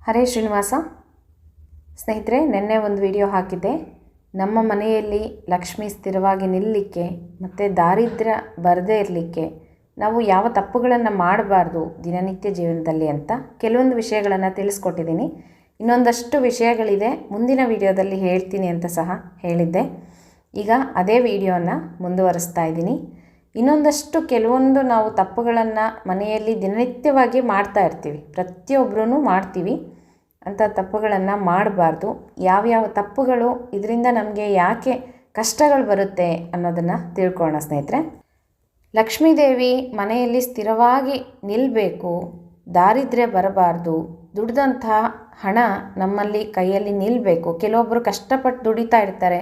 ಹರೇ ಶ್ರೀನಿವಾಸ. ಸ್ನೇಹಿತರೆ, ನಿನ್ನೆ ಒಂದು ವಿಡಿಯೋ ಹಾಕಿದ್ದೆ. ನಮ್ಮ ಮನೆಯಲ್ಲಿ ಲಕ್ಷ್ಮಿ ಸ್ಥಿರವಾಗಿ ನಿಲ್ಲಲಿಕ್ಕೆ ಮತ್ತು ದಾರಿದ್ರ್ಯ ಬರದೇ ಇರಲಿಕ್ಕೆ ನಾವು ಯಾವ ತಪ್ಪುಗಳನ್ನು ಮಾಡಬಾರ್ದು ದಿನನಿತ್ಯ ಜೀವನದಲ್ಲಿ ಅಂತ ಕೆಲವೊಂದು ವಿಷಯಗಳನ್ನು ತಿಳಿಸ್ಕೊಟ್ಟಿದ್ದೀನಿ. ಇನ್ನೊಂದಷ್ಟು ವಿಷಯಗಳಿದೆ, ಮುಂದಿನ ವಿಡಿಯೋದಲ್ಲಿ ಹೇಳ್ತೀನಿ ಅಂತ ಸಹ ಹೇಳಿದ್ದೆ. ಈಗ ಅದೇ ವಿಡಿಯೋನ ಮುಂದುವರಿಸ್ತಾ ಇದ್ದೀನಿ. ಇನ್ನೊಂದಷ್ಟು ಕೆಲವೊಂದು ನಾವು ತಪ್ಪುಗಳನ್ನು ಮನೆಯಲ್ಲಿ ದಿನನಿತ್ಯವಾಗಿ ಮಾಡ್ತಾ ಇರ್ತೀವಿ, ಪ್ರತಿಯೊಬ್ಬರೂ ಮಾಡ್ತೀವಿ. ಅಂಥ ತಪ್ಪುಗಳನ್ನು ಮಾಡಬಾರ್ದು. ಯಾವ್ಯಾವ ತಪ್ಪುಗಳು ಇದರಿಂದ ನಮಗೆ ಯಾಕೆ ಕಷ್ಟಗಳು ಬರುತ್ತೆ ಅನ್ನೋದನ್ನು ತಿಳ್ಕೊಳ್ಳೋಣ ಸ್ನೇಹಿತರೆ. ಲಕ್ಷ್ಮೀದೇವಿ ಮನೆಯಲ್ಲಿ ಸ್ಥಿರವಾಗಿ ನಿಲ್ಲಬೇಕು, ದಾರಿದ್ರ್ಯ ಬರಬಾರ್ದು, ದುಡಿದಂಥ ಹಣ ನಮ್ಮಲ್ಲಿ ಕೈಯಲ್ಲಿ ನಿಲ್ಲಬೇಕು. ಕೆಲವೊಬ್ಬರು ಕಷ್ಟಪಟ್ಟು ದುಡಿತಾ ಇರ್ತಾರೆ,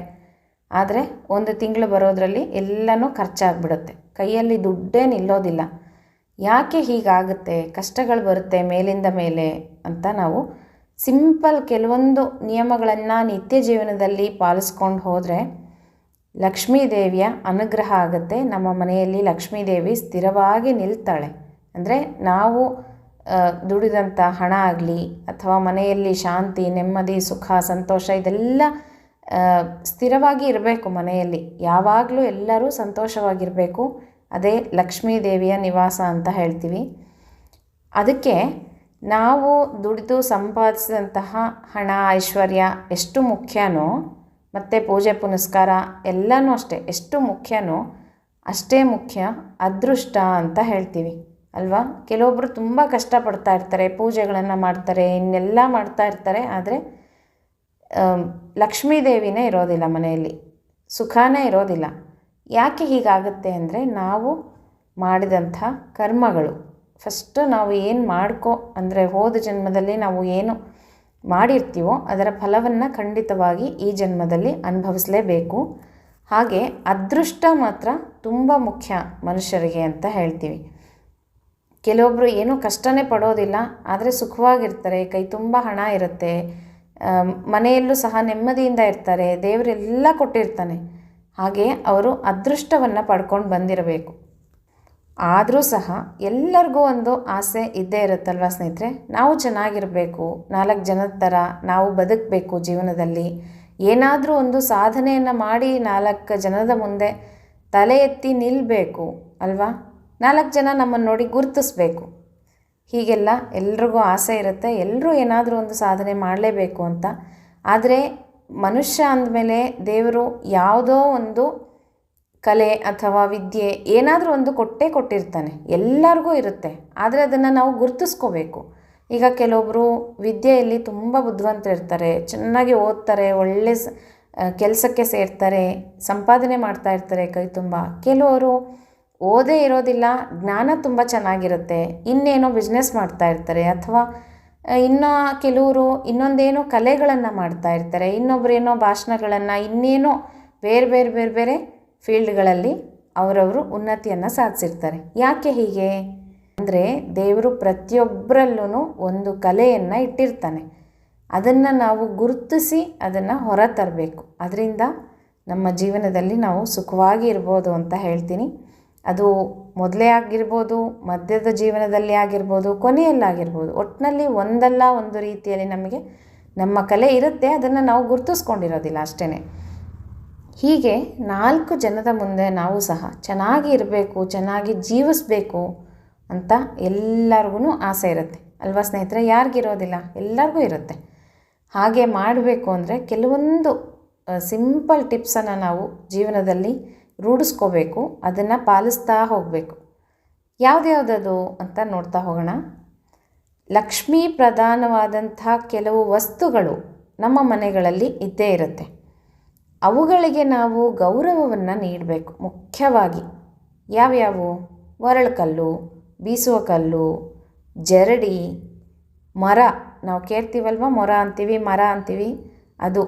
ಆದರೆ ಒಂದು ತಿಂಗಳು ಬರೋದರಲ್ಲಿ ಎಲ್ಲನೂ ಖರ್ಚಾಗ್ಬಿಡುತ್ತೆ, ಕೈಯಲ್ಲಿ ದುಡ್ಡೇ ನಿಲ್ಲೋದಿಲ್ಲ. ಯಾಕೆ ಹೀಗಾಗುತ್ತೆ, ಕಷ್ಟಗಳು ಬರುತ್ತೆ ಮೇಲಿಂದ ಮೇಲೆ ಅಂತ ನಾವು ಸಿಂಪಲ್ ಕೆಲವೊಂದು ನಿಯಮಗಳನ್ನು ನಿತ್ಯ ಜೀವನದಲ್ಲಿ ಪಾಲಿಸ್ಕೊಂಡು ಹೋದರೆ ಲಕ್ಷ್ಮೀದೇವಿಯ ಅನುಗ್ರಹ ಆಗುತ್ತೆ. ನಮ್ಮ ಮನೆಯಲ್ಲಿ ಲಕ್ಷ್ಮೀದೇವಿ ಸ್ಥಿರವಾಗಿ ನಿಲ್ತಾಳೆ. ಅಂದರೆ ನಾವು ದುಡಿದಂಥ ಹಣ ಆಗಲಿ ಅಥವಾ ಮನೆಯಲ್ಲಿ ಶಾಂತಿ, ನೆಮ್ಮದಿ, ಸುಖ, ಸಂತೋಷ ಇದೆಲ್ಲ ಸ್ಥಿರವಾಗಿ ಇರಬೇಕು. ಮನೆಯಲ್ಲಿ ಯಾವಾಗಲೂ ಎಲ್ಲರೂ ಸಂತೋಷವಾಗಿರಬೇಕು. ಅದೇ ಲಕ್ಷ್ಮೀದೇವಿಯ ನಿವಾಸ ಅಂತ ಹೇಳ್ತೀವಿ. ಅದಕ್ಕೆ ನಾವು ದುಡಿದು ಸಂಪಾದಿಸಿದಂತಹ ಹಣ, ಐಶ್ವರ್ಯ ಎಷ್ಟು ಮುಖ್ಯನೋ, ಮತ್ತು ಪೂಜೆ ಪುನಸ್ಕಾರ ಎಲ್ಲನೂ ಅಷ್ಟೇ ಎಷ್ಟು ಮುಖ್ಯನೋ ಅಷ್ಟೇ ಮುಖ್ಯ ಅದೃಷ್ಟ ಅಂತ ಹೇಳ್ತೀವಿ ಅಲ್ವಾ. ಕೆಲವೊಬ್ಬರು ತುಂಬ ಕಷ್ಟಪಡ್ತಾ ಇರ್ತಾರೆ, ಪೂಜೆಗಳನ್ನು ಮಾಡ್ತಾರೆ, ಇನ್ನೆಲ್ಲ ಮಾಡ್ತಾ ಇರ್ತಾರೆ, ಆದರೆ ಲಕ್ಷ್ಮೀದೇವಿನೇ ಇರೋದಿಲ್ಲ ಮನೆಯಲ್ಲಿ, ಸುಖನೇ ಇರೋದಿಲ್ಲ. ಯಾಕೆ ಹೀಗಾಗುತ್ತೆ ಅಂದರೆ ನಾವು ಮಾಡಿದಂಥ ಕರ್ಮಗಳು. ಫಸ್ಟು ನಾವು ಏನು ಅಂದರೆ ಹೋದ ಜನ್ಮದಲ್ಲಿ ನಾವು ಏನು ಮಾಡಿರ್ತೀವೋ ಅದರ ಫಲವನ್ನು ಖಂಡಿತವಾಗಿ ಈ ಜನ್ಮದಲ್ಲಿ ಅನುಭವಿಸಲೇಬೇಕು. ಹಾಗೆ ಅದೃಷ್ಟ ಮಾತ್ರ ತುಂಬ ಮುಖ್ಯ ಮನುಷ್ಯರಿಗೆ ಅಂತ ಹೇಳ್ತೀವಿ. ಕೆಲವೊಬ್ಬರು ಏನೂ ಕಷ್ಟನೇ ಪಡೋದಿಲ್ಲ, ಆದರೆ ಸುಖವಾಗಿರ್ತಾರೆ, ಕೈ ತುಂಬ ಹಣ ಇರುತ್ತೆ, ಮನೆಯಲ್ಲೂ ಸಹ ನೆಮ್ಮದಿಯಿಂದ ಇರ್ತಾರೆ, ದೇವರೆಲ್ಲ ಕೊಟ್ಟಿರ್ತಾನೆ. ಹಾಗೆ ಅವರು ಅದೃಷ್ಟವನ್ನು ಪಡ್ಕೊಂಡು ಬಂದಿರಬೇಕು. ಆದರೂ ಸಹ ಎಲ್ಲರಿಗೂ ಒಂದು ಆಸೆ ಇದ್ದೇ ಇರುತ್ತಲ್ವ ಸ್ನೇಹಿತರೆ, ನಾವು ಚೆನ್ನಾಗಿರಬೇಕು, 4 ಜನದ ಥರ ನಾವು ಬದುಕಬೇಕು, ಜೀವನದಲ್ಲಿ ಏನಾದರೂ ಒಂದು ಸಾಧನೆಯನ್ನು ಮಾಡಿ 4 ಜನದ ಮುಂದೆ ತಲೆ ಎತ್ತಿ ನಿಲ್ಲಬೇಕು ಅಲ್ವಾ. 4 ಜನ ನಮ್ಮನ್ನು ನೋಡಿ ಗುರುತಿಸ್ಬೇಕು. ಹೀಗೆಲ್ಲ ಎಲ್ರಿಗೂ ಆಸೆ ಇರುತ್ತೆ, ಎಲ್ಲರೂ ಏನಾದರೂ ಒಂದು ಸಾಧನೆ ಮಾಡಲೇಬೇಕು ಅಂತ. ಆದರೆ ಮನುಷ್ಯ ಅಂದಮೇಲೆ ದೇವರು ಯಾವುದೋ ಒಂದು ಕಲೆ ಅಥವಾ ವಿದ್ಯೆ ಏನಾದರೂ ಒಂದು ಕೊಟ್ಟಿರ್ತಾನೆ, ಎಲ್ಲರಿಗೂ ಇರುತ್ತೆ. ಆದರೆ ಅದನ್ನು ನಾವು ಗುರುತಿಸ್ಕೋಬೇಕು. ಈಗ ಕೆಲವೊಬ್ಬರು ವಿದ್ಯೆಯಲ್ಲಿ ತುಂಬ ಬುದ್ಧಿವಂತರಿರ್ತಾರೆ, ಚೆನ್ನಾಗಿ ಓದ್ತಾರೆ, ಒಳ್ಳೆ ಕೆಲಸಕ್ಕೆ ಸೇರ್ತಾರೆ, ಸಂಪಾದನೆ ಮಾಡ್ತಾ ಇರ್ತಾರೆ ಕೈ ತುಂಬ. ಕೆಲವರು ಓದೇ ಇರೋದಿಲ್ಲ, ಜ್ಞಾನ ತುಂಬ ಚೆನ್ನಾಗಿರುತ್ತೆ, ಇನ್ನೇನೋ ಬಿಸ್ನೆಸ್ ಮಾಡ್ತಾ ಇರ್ತಾರೆ, ಅಥವಾ ಇನ್ನು ಕೆಲವರು ಇನ್ನೊಂದೇನೋ ಕಲೆಗಳನ್ನು ಮಾಡ್ತಾ ಇರ್ತಾರೆ, ಇನ್ನೊಬ್ಬರೇನೋ ಭಾಷಣಗಳನ್ನು, ಇನ್ನೇನೋ ಬೇರೆ ಬೇರೆ ಫೀಲ್ಡ್ಗಳಲ್ಲಿ ಅವರವರು ಉನ್ನತಿಯನ್ನು ಸಾಧಿಸಿರ್ತಾರೆ. ಯಾಕೆ ಹೀಗೆ ಅಂದರೆ ದೇವರು ಪ್ರತಿಯೊಬ್ಬರಲ್ಲೂ ಒಂದು ಕಲೆಯನ್ನು ಇಟ್ಟಿರ್ತಾನೆ. ಅದನ್ನು ನಾವು ಗುರುತಿಸಿ ಅದನ್ನು ಹೊರ ತರಬೇಕು. ಅದರಿಂದ ನಮ್ಮ ಜೀವನದಲ್ಲಿ ನಾವು ಸುಖವಾಗಿ ಇರ್ಬೋದು ಅಂತ ಹೇಳ್ತೀನಿ. ಅದು ಮೊದಲೇ ಆಗಿರ್ಬೋದು, ಮಧ್ಯದ ಜೀವನದಲ್ಲಿ ಆಗಿರ್ಬೋದು, ಕೊನೆಯಲ್ಲಾಗಿರ್ಬೋದು, ಒಟ್ಟಿನಲ್ಲಿ ಒಂದಲ್ಲ ಒಂದು ರೀತಿಯಲ್ಲಿ ನಮಗೆ ನಮ್ಮ ಕಲೆ ಇರುತ್ತೆ, ಅದನ್ನು ನಾವು ಗುರುತಿಸ್ಕೊಂಡಿರೋದಿಲ್ಲ ಅಷ್ಟೇ. ಹೀಗೆ 4 ಜನದ ಮುಂದೆ ನಾವು ಸಹ ಚೆನ್ನಾಗಿ ಇರಬೇಕು, ಚೆನ್ನಾಗಿ ಜೀವಿಸಬೇಕು ಅಂತ ಎಲ್ಲರಿಗೂ ಆಸೆ ಇರುತ್ತೆ ಅಲ್ವಾ ಸ್ನೇಹಿತರೆ. ಯಾರಿಗಿರೋದಿಲ್ಲ, ಎಲ್ಲರಿಗೂ ಇರುತ್ತೆ. ಹಾಗೆ ಮಾಡಬೇಕು ಅಂದರೆ ಕೆಲವೊಂದು ಸಿಂಪಲ್ ಟಿಪ್ಸನ್ನು ನಾವು ಜೀವನದಲ್ಲಿ ರೂಢಿಸ್ಕೋಬೇಕು, ಅದನ್ನು ಪಾಲಿಸ್ತಾ ಹೋಗಬೇಕು. ಯಾವುದ್ಯಾವುದದು ಅಂತ ನೋಡ್ತಾ ಹೋಗೋಣ. ಲಕ್ಷ್ಮೀ ಪ್ರಧಾನವಾದಂಥ ಕೆಲವು ವಸ್ತುಗಳು ನಮ್ಮ ಮನೆಗಳಲ್ಲಿ ಇದ್ದೇ ಇರುತ್ತೆ. ಅವುಗಳಿಗೆ ನಾವು ಗೌರವವನ್ನು ನೀಡಬೇಕು. ಮುಖ್ಯವಾಗಿ ಯಾವ್ಯಾವು? ಒರಳುಕಲ್ಲು, ಬೀಸುವ ಕಲ್ಲು, ಜರಡಿ, ಮರ, ನಾವು ಕೇಳ್ತೀವಲ್ವ, ಮೊರ ಅಂತೀವಿ, ಮರ ಅಂತೀವಿ, ಅದು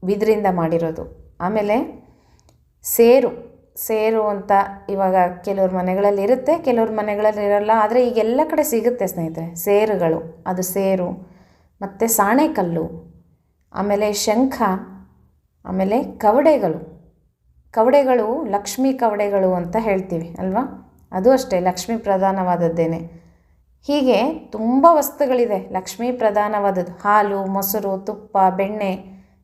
ಬಿದಿರಿಂದ ಮಾಡಿರೋದು. ಆಮೇಲೆ ಸೇರು ಅಂತ ಇವಾಗ ಕೆಲವ್ರ ಮನೆಗಳಲ್ಲಿ ಇರುತ್ತೆ, ಕೆಲವ್ರ ಮನೆಗಳಲ್ಲಿ ಇರೋಲ್ಲ, ಆದರೆ ಈಗೆಲ್ಲ ಕಡೆ ಸಿಗುತ್ತೆ ಸ್ನೇಹಿತರೆ ಸೇರುಗಳು. ಅದು ಸೇರು, ಮತ್ತು ಸಾಣೆಕಲ್ಲು, ಆಮೇಲೆ ಶಂಖ, ಆಮೇಲೆ ಕವಡೆಗಳು ಲಕ್ಷ್ಮೀ ಕವಡೆಗಳು ಅಂತ ಹೇಳ್ತೀವಿ ಅಲ್ವಾ. ಅದು ಅಷ್ಟೇ ಲಕ್ಷ್ಮೀ ಪ್ರಧಾನವಾದದ್ದೇನೆ. ಹೀಗೆ ತುಂಬ ವಸ್ತುಗಳಿದೆ ಲಕ್ಷ್ಮೀ ಪ್ರಧಾನವಾದದ್ದು. ಹಾಲು, ಮೊಸರು, ತುಪ್ಪ, ಬೆಣ್ಣೆ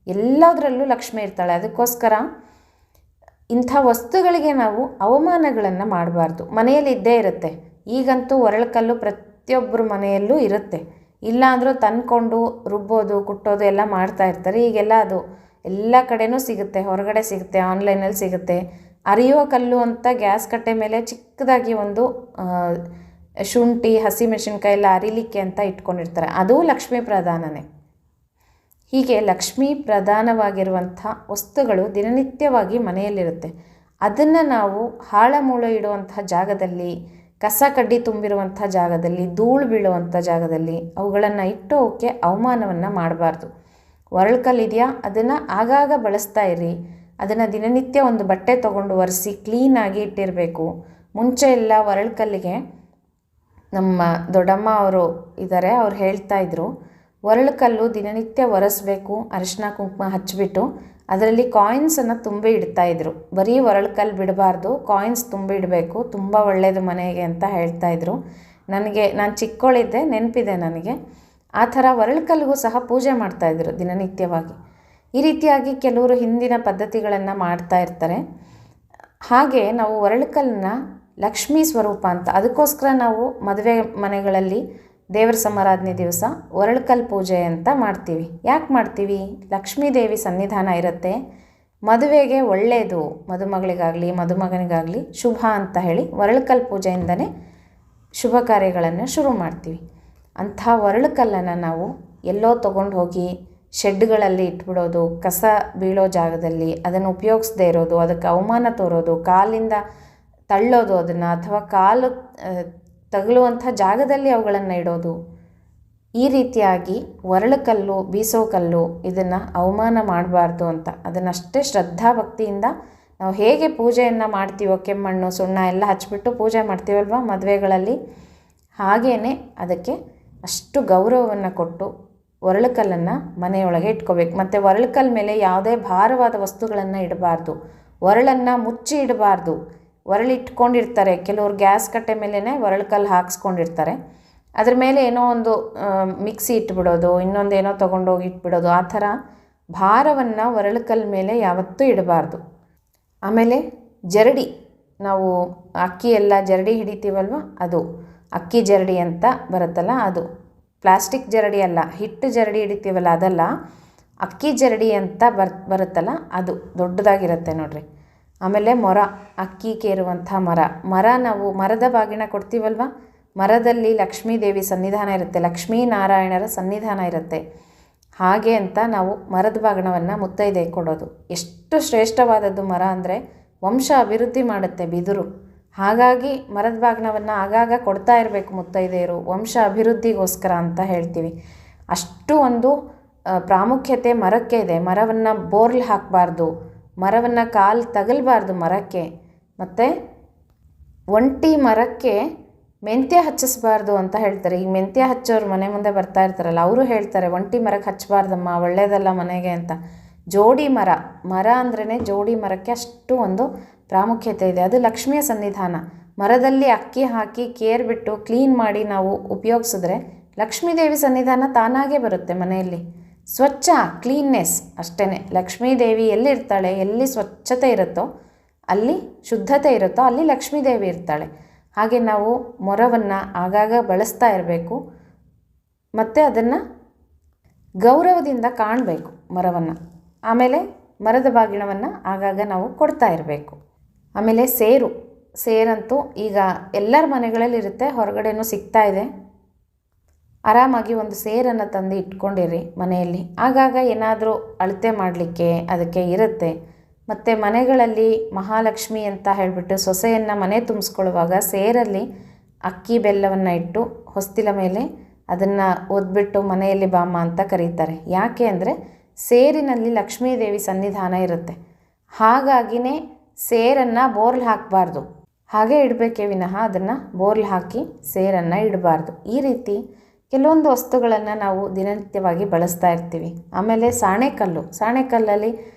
ಎಲ್ಲದರಲ್ಲೂ ಲಕ್ಷ್ಮಿ ಇರ್ತಾಳೆ. ಅದಕ್ಕೋಸ್ಕರ ಇಂಥ ವಸ್ತುಗಳಿಗೆ ನಾವು ಅವಮಾನಗಳನ್ನು ಮಾಡಬಾರ್ದು. ಮನೆಯಲ್ಲಿ ಇದ್ದೇ ಇರುತ್ತೆ. ಈಗಂತೂ ಒರಳುಕಲ್ಲು ಪ್ರತಿಯೊಬ್ಬರ ಮನೆಯಲ್ಲೂ ಇರುತ್ತೆ. ಇಲ್ಲ ಅಂದರೂ ತಂದ್ಕೊಂಡು ರುಬ್ಬೋದು, ಕುಟ್ಟೋದು ಎಲ್ಲ ಮಾಡ್ತಾ ಇರ್ತಾರೆ. ಈಗೆಲ್ಲ ಅದು ಎಲ್ಲ ಕಡೆನೂ ಸಿಗುತ್ತೆ, ಹೊರಗಡೆ ಸಿಗುತ್ತೆ, ಆನ್ಲೈನಲ್ಲಿ ಸಿಗುತ್ತೆ. ಅರಿಯುವ ಕಲ್ಲು ಅಂತ ಗ್ಯಾಸ್ ಕಟ್ಟೆ ಮೇಲೆ ಚಿಕ್ಕದಾಗಿ ಒಂದು ಶುಂಠಿ, ಹಸಿಮೆಣಸಿನ್ಕಾಯಿ ಎಲ್ಲ ಅರಿಲಿಕ್ಕೆ ಅಂತ ಇಟ್ಕೊಂಡಿರ್ತಾರೆ. ಅದೂ ಲಕ್ಷ್ಮೀ ಪ್ರಧಾನನೇ. ಹೀಗೆ ಲಕ್ಷ್ಮೀ ಪ್ರಧಾನವಾಗಿರುವಂಥ ವಸ್ತುಗಳು ದಿನನಿತ್ಯವಾಗಿ ಮನೆಯಲ್ಲಿರುತ್ತೆ. ಅದನ್ನು ನಾವು ಹಾಳಮೂಳ ಇಡುವಂತಹ ಜಾಗದಲ್ಲಿ, ಕಸ ಕಡ್ಡಿ ತುಂಬಿರುವಂಥ ಜಾಗದಲ್ಲಿ, ಧೂಳು ಬೀಳುವಂಥ ಜಾಗದಲ್ಲಿ ಅವುಗಳನ್ನು ಇಟ್ಟು ಅವಕ್ಕೆ ಅವಮಾನವನ್ನು ಮಾಡಬಾರ್ದು. ಒರಳುಕಲ್ಲಿದೆಯಾ, ಅದನ್ನು ಆಗಾಗ ಬಳಸ್ತಾ ಇರಿ. ಅದನ್ನು ದಿನನಿತ್ಯ ಒಂದು ಬಟ್ಟೆ ತೊಗೊಂಡು ಒರೆಸಿ ಕ್ಲೀನಾಗಿ ಇಟ್ಟಿರಬೇಕು. ಮುಂಚೆ ಎಲ್ಲ ಒರಳುಕಲ್ಲಿಗೆ ನಮ್ಮ ದೊಡ್ಡಮ್ಮ ಅವರು ಇದ್ದಾರೆ, ಅವ್ರು ಹೇಳ್ತಾಯಿದ್ರು, ಒರಳುಕಲ್ಲು ದಿನನಿತ್ಯ ಒರೆಸ್ಬೇಕು, ಅರಿಶಿನ ಕುಂಕುಮ ಹಚ್ಚಿಬಿಟ್ಟು ಅದರಲ್ಲಿ ಕಾಯಿನ್ಸನ್ನು ತುಂಬಿ ಇಡ್ತಾಯಿದ್ರು. ಬರೀ ಒರಳುಕಲ್ಲು ಬಿಡಬಾರ್ದು, ಕಾಯಿನ್ಸ್ ತುಂಬಿ ಇಡಬೇಕು, ತುಂಬ ಒಳ್ಳೆಯದು ಮನೆಗೆ ಅಂತ ಹೇಳ್ತಾಯಿದ್ರು. ನಾನು ಚಿಕ್ಕವಳಿದ್ದೆ, ನೆನಪಿದೆ ನನಗೆ. ಆ ಥರ ಒರಳುಕಲ್ಲಿಗೂ ಸಹ ಪೂಜೆ ಮಾಡ್ತಾಯಿದ್ರು ದಿನನಿತ್ಯವಾಗಿ. ಈ ರೀತಿಯಾಗಿ ಕೆಲವರು ಹಿಂದಿನ ಪದ್ಧತಿಗಳನ್ನು ಮಾಡ್ತಾ ಇರ್ತಾರೆ. ಹಾಗೆ ನಾವು ಒರಳುಕಲ್ಲನ್ನ ಲಕ್ಷ್ಮೀ ಸ್ವರೂಪ ಅಂತ, ಅದಕ್ಕೋಸ್ಕರ ನಾವು ಮದುವೆ ಮನೆಗಳಲ್ಲಿ ದೇವರ ಸಮಾರಾಧನೆ ದಿವಸ ಒರಳುಕಲ್ಲು ಪೂಜೆ ಅಂತ ಮಾಡ್ತೀವಿ. ಯಾಕೆ ಮಾಡ್ತೀವಿ? ಲಕ್ಷ್ಮೀ ದೇವಿ ಸನ್ನಿಧಾನ ಇರುತ್ತೆ. ಮದುವೆಗೆ ಒಳ್ಳೆಯದು, ಮದುಮಗಳಿಗಾಗಲಿ ಮದುಮಗನಿಗಾಗಲಿ ಶುಭ ಅಂತ ಹೇಳಿ ಒರಳುಕಲ್ಲು ಪೂಜೆಯಿಂದನೇ ಶುಭ ಕಾರ್ಯಗಳನ್ನು ಶುರು ಮಾಡ್ತೀವಿ. ಅಂಥ ಒರಳುಕಲ್ಲನ್ನು ನಾವು ಎಲ್ಲೋ ತೊಗೊಂಡು ಹೋಗಿ ಶೆಡ್ಗಳಲ್ಲಿ ಇಟ್ಬಿಡೋದು, ಕಸ ಬೀಳೋ ಜಾಗದಲ್ಲಿ ಅದನ್ನು ಉಪಯೋಗಿಸದೇ ಇರೋದು, ಅದಕ್ಕೆ ಅವಮಾನ ತೋರೋದು, ಕಾಲಿಂದ ತಳ್ಳೋದು ಅದನ್ನು, ಅಥವಾ ಕಾಲು ತಗಲುವಂಥ ಜಾಗದಲ್ಲಿ ಅವುಗಳನ್ನು ಇಡೋದು, ಈ ರೀತಿಯಾಗಿ ಒರಳುಕಲ್ಲು, ಬೀಸೋ ಕಲ್ಲು ಇದನ್ನು ಅವಮಾನ ಮಾಡಬಾರ್ದು ಅಂತ ಅದನ್ನಷ್ಟೇ ಶ್ರದ್ಧಾ ಭಕ್ತಿಯಿಂದ ನಾವು ಹೇಗೆ ಪೂಜೆಯನ್ನು ಮಾಡ್ತೀವೋ, ಕೆಮ್ಮಣ್ಣು ಸುಣ್ಣ ಎಲ್ಲ ಹಚ್ಚಿಬಿಟ್ಟು ಪೂಜೆ ಮಾಡ್ತೀವಲ್ವ ಮದುವೆಗಳಲ್ಲಿ, ಹಾಗೇ ಅದಕ್ಕೆ ಅಷ್ಟು ಗೌರವವನ್ನು ಕೊಟ್ಟು ಒರಳುಕಲ್ಲನ್ನು ಮನೆಯೊಳಗೆ ಇಟ್ಕೋಬೇಕು. ಮತ್ತು ಒರಳುಕಲ್ಲ ಮೇಲೆ ಯಾವುದೇ ಭಾರವಾದ ವಸ್ತುಗಳನ್ನು ಇಡಬಾರ್ದು. ಒರಳನ್ನು ಮುಚ್ಚಿ ಇಡಬಾರ್ದು. ಒರಳಿಟ್ಕೊಂಡಿರ್ತಾರೆ ಕೆಲವ್ರು, ಗ್ಯಾಸ್ ಕಟ್ಟೆ ಮೇಲೇ ಒರಳುಕಲ್ಲು ಹಾಕ್ಸ್ಕೊಂಡಿರ್ತಾರೆ. ಅದ್ರ ಮೇಲೆ ಏನೋ ಒಂದು ಮಿಕ್ಸಿ ಇಟ್ಬಿಡೋದು, ಇನ್ನೊಂದೇನೋ ತೊಗೊಂಡೋಗಿ ಇಟ್ಬಿಡೋದು, ಆ ಥರ ಭಾರವನ್ನು ಒರಳುಕಲ್ಲ ಮೇಲೆ ಯಾವತ್ತೂ ಇಡಬಾರ್ದು. ಆಮೇಲೆ ಜರಡಿ, ನಾವು ಅಕ್ಕಿ ಎಲ್ಲ ಜರಡಿ ಹಿಡಿತೀವಲ್ವ, ಅದು ಅಕ್ಕಿ ಜರಡಿ ಅಂತ ಬರುತ್ತಲ್ಲ, ಅದು ಪ್ಲಾಸ್ಟಿಕ್ ಜರಡಿ ಅಲ್ಲ, ಹಿಟ್ಟು ಜರಡಿ ಹಿಡಿತೀವಲ್ಲ ಅದಲ್ಲ, ಅಕ್ಕಿ ಜರಡಿ ಅಂತ ಬರುತ್ತಲ್ಲ, ಅದು ದೊಡ್ಡದಾಗಿರುತ್ತೆ ನೋಡ್ರಿ. ಆಮೇಲೆ ಮೊರ, ಅಕ್ಕಿ ಕೇರುವಂಥ ಮರ ನಾವು ಮರದ ಬಾಗಿಣ ಕೊಡ್ತೀವಲ್ವ, ಮರದಲ್ಲಿ ಲಕ್ಷ್ಮೀ ದೇವಿ ಸನ್ನಿಧಾನ ಇರುತ್ತೆ, ಲಕ್ಷ್ಮೀನಾರಾಯಣರ ಸನ್ನಿಧಾನ ಇರುತ್ತೆ. ಹಾಗೆ ಅಂತ ನಾವು ಮರದ ಬಾಗಿಣವನ್ನು ಮುತ್ತೈದೆ ಕೊಡೋದು. ಎಷ್ಟು ಶ್ರೇಷ್ಠವಾದದ್ದು ಮರ ಅಂದರೆ, ವಂಶ ಅಭಿವೃದ್ಧಿ ಮಾಡುತ್ತೆ ಬಿದಿರು. ಹಾಗಾಗಿ ಮರದ ಬಾಗಿಣವನ್ನು ಆಗಾಗ ಕೊಡ್ತಾ ಇರಬೇಕು ಮುತ್ತೈದೆಯರು, ವಂಶ ಅಭಿವೃದ್ಧಿಗೋಸ್ಕರ ಅಂತ ಹೇಳ್ತೀವಿ. ಅಷ್ಟು ಒಂದು ಪ್ರಾಮುಖ್ಯತೆ ಮರಕ್ಕೆ ಇದೆ. ಮರವನ್ನು ಬೋರ್ಲ್ ಹಾಕಬಾರ್ದು, ಮರವನ್ನು ಕಾಲು ತಗಲಬಾರ್ದು ಮರಕ್ಕೆ. ಮತ್ತು ಒಂಟಿ ಮರಕ್ಕೆ ಮೆಂತ್ಯ ಹಚ್ಚಿಸ್ಬಾರ್ದು ಅಂತ ಹೇಳ್ತಾರೆ. ಈಗ ಮೆಂತ್ಯ ಹಚ್ಚೋರು ಮನೆ ಮುಂದೆ ಬರ್ತಾ ಇರ್ತಾರಲ್ಲ, ಅವರು ಹೇಳ್ತಾರೆ ಒಂಟಿ ಮರಕ್ಕೆ ಹಚ್ಚಬಾರ್ದಮ್ಮ, ಒಳ್ಳೆಯದಲ್ಲ ಮನೆಗೆ ಅಂತ. ಜೋಡಿ ಮರ ಅಂದ್ರೇ ಜೋಡಿ ಮರಕ್ಕೆ ಅಷ್ಟು ಒಂದು ಪ್ರಾಮುಖ್ಯತೆ ಇದೆ. ಅದು ಲಕ್ಷ್ಮಿಯ ಸನ್ನಿಧಾನ. ಮರದಲ್ಲಿ ಅಕ್ಕಿ ಹಾಕಿ ಕೇರ್ಬಿಟ್ಟು ಕ್ಲೀನ್ ಮಾಡಿ ನಾವು ಉಪಯೋಗಿಸಿದ್ರೆ ಲಕ್ಷ್ಮೀದೇವಿ ಸನ್ನಿಧಾನ ತಾನಾಗೇ ಬರುತ್ತೆ ಮನೆಯಲ್ಲಿ. ಸ್ವಚ್ಛ, ಕ್ಲೀನ್ನೆಸ್ ಅಷ್ಟೇ. ಲಕ್ಷ್ಮೀದೇವಿ ಎಲ್ಲಿರ್ತಾಳೆ, ಎಲ್ಲಿ ಸ್ವಚ್ಛತೆ ಇರುತ್ತೋ, ಅಲ್ಲಿ ಶುದ್ಧತೆ ಇರುತ್ತೋ, ಅಲ್ಲಿ ಲಕ್ಷ್ಮೀದೇವಿ ಇರ್ತಾಳೆ. ಹಾಗೆ ನಾವು ಮೊರವನ್ನು ಆಗಾಗ ಬಳಸ್ತಾ ಇರಬೇಕು. ಮತ್ತು ಅದನ್ನು ಗೌರವದಿಂದ ಕಾಣಬೇಕು ಮರವನ್ನು. ಆಮೇಲೆ ಮರದ ಬಾಗಿಣವನ್ನು ಆಗಾಗ ನಾವು ಕೊಡ್ತಾ ಇರಬೇಕು. ಆಮೇಲೆ ಸೇರಂತೂ ಈಗ ಎಲ್ಲರ ಮನೆಗಳಲ್ಲಿ ಇರುತ್ತೆ, ಹೊರಗಡೆನೂ ಸಿಗ್ತಾ ಇದೆ. ಆರಾಮಾಗಿ ಒಂದು ಸೇರನ್ನು ತಂದು ಇಟ್ಕೊಂಡಿರಿ ಮನೆಯಲ್ಲಿ. ಆಗಾಗ ಏನಾದರೂ ಅಳತೆ ಮಾಡಲಿಕ್ಕೆ ಅದಕ್ಕೆ ಇರುತ್ತೆ. ಮತ್ತು ಮನೆಗಳಲ್ಲಿ ಮಹಾಲಕ್ಷ್ಮಿ ಅಂತ ಹೇಳಿಬಿಟ್ಟು ಸೊಸೆಯನ್ನು ಮನೆ ತುಂಬಿಸ್ಕೊಳ್ಳುವಾಗ ಸೇರಲ್ಲಿ ಅಕ್ಕಿ ಬೆಲ್ಲವನ್ನು ಇಟ್ಟು ಹೊಸ್ತಿಲ ಮೇಲೆ ಅದನ್ನು ಒದ್ಬಿಟ್ಟು ಮನೆಯಲ್ಲಿ ಬಾಮ್ಮ ಅಂತ ಕರೀತಾರೆ. ಯಾಕೆ ಅಂದರೆ ಸೇರಿನಲ್ಲಿ ಲಕ್ಷ್ಮೀದೇವಿ ಸನ್ನಿಧಾನ ಇರುತ್ತೆ. ಹಾಗಾಗಿನೇ ಸೇರನ್ನು ಬೋರ್ಲ್ ಹಾಕಬಾರ್ದು, ಹಾಗೆ ಇಡಬೇಕೇ ವಿನಃ ಅದನ್ನು ಬೋರ್ಲ್ ಹಾಕಿ ಸೇರನ್ನು ಇಡಬಾರ್ದು. ಈ ರೀತಿ ಕೆಲವೊಂದು ವಸ್ತುಗಳನ್ನು ನಾವು ದಿನನಿತ್ಯವಾಗಿ ಬಳಸ್ತಾ ಇರ್ತೀವಿ. ಆಮೇಲೆ ಸಾಣೆಕಲ್ಲಲ್ಲಿ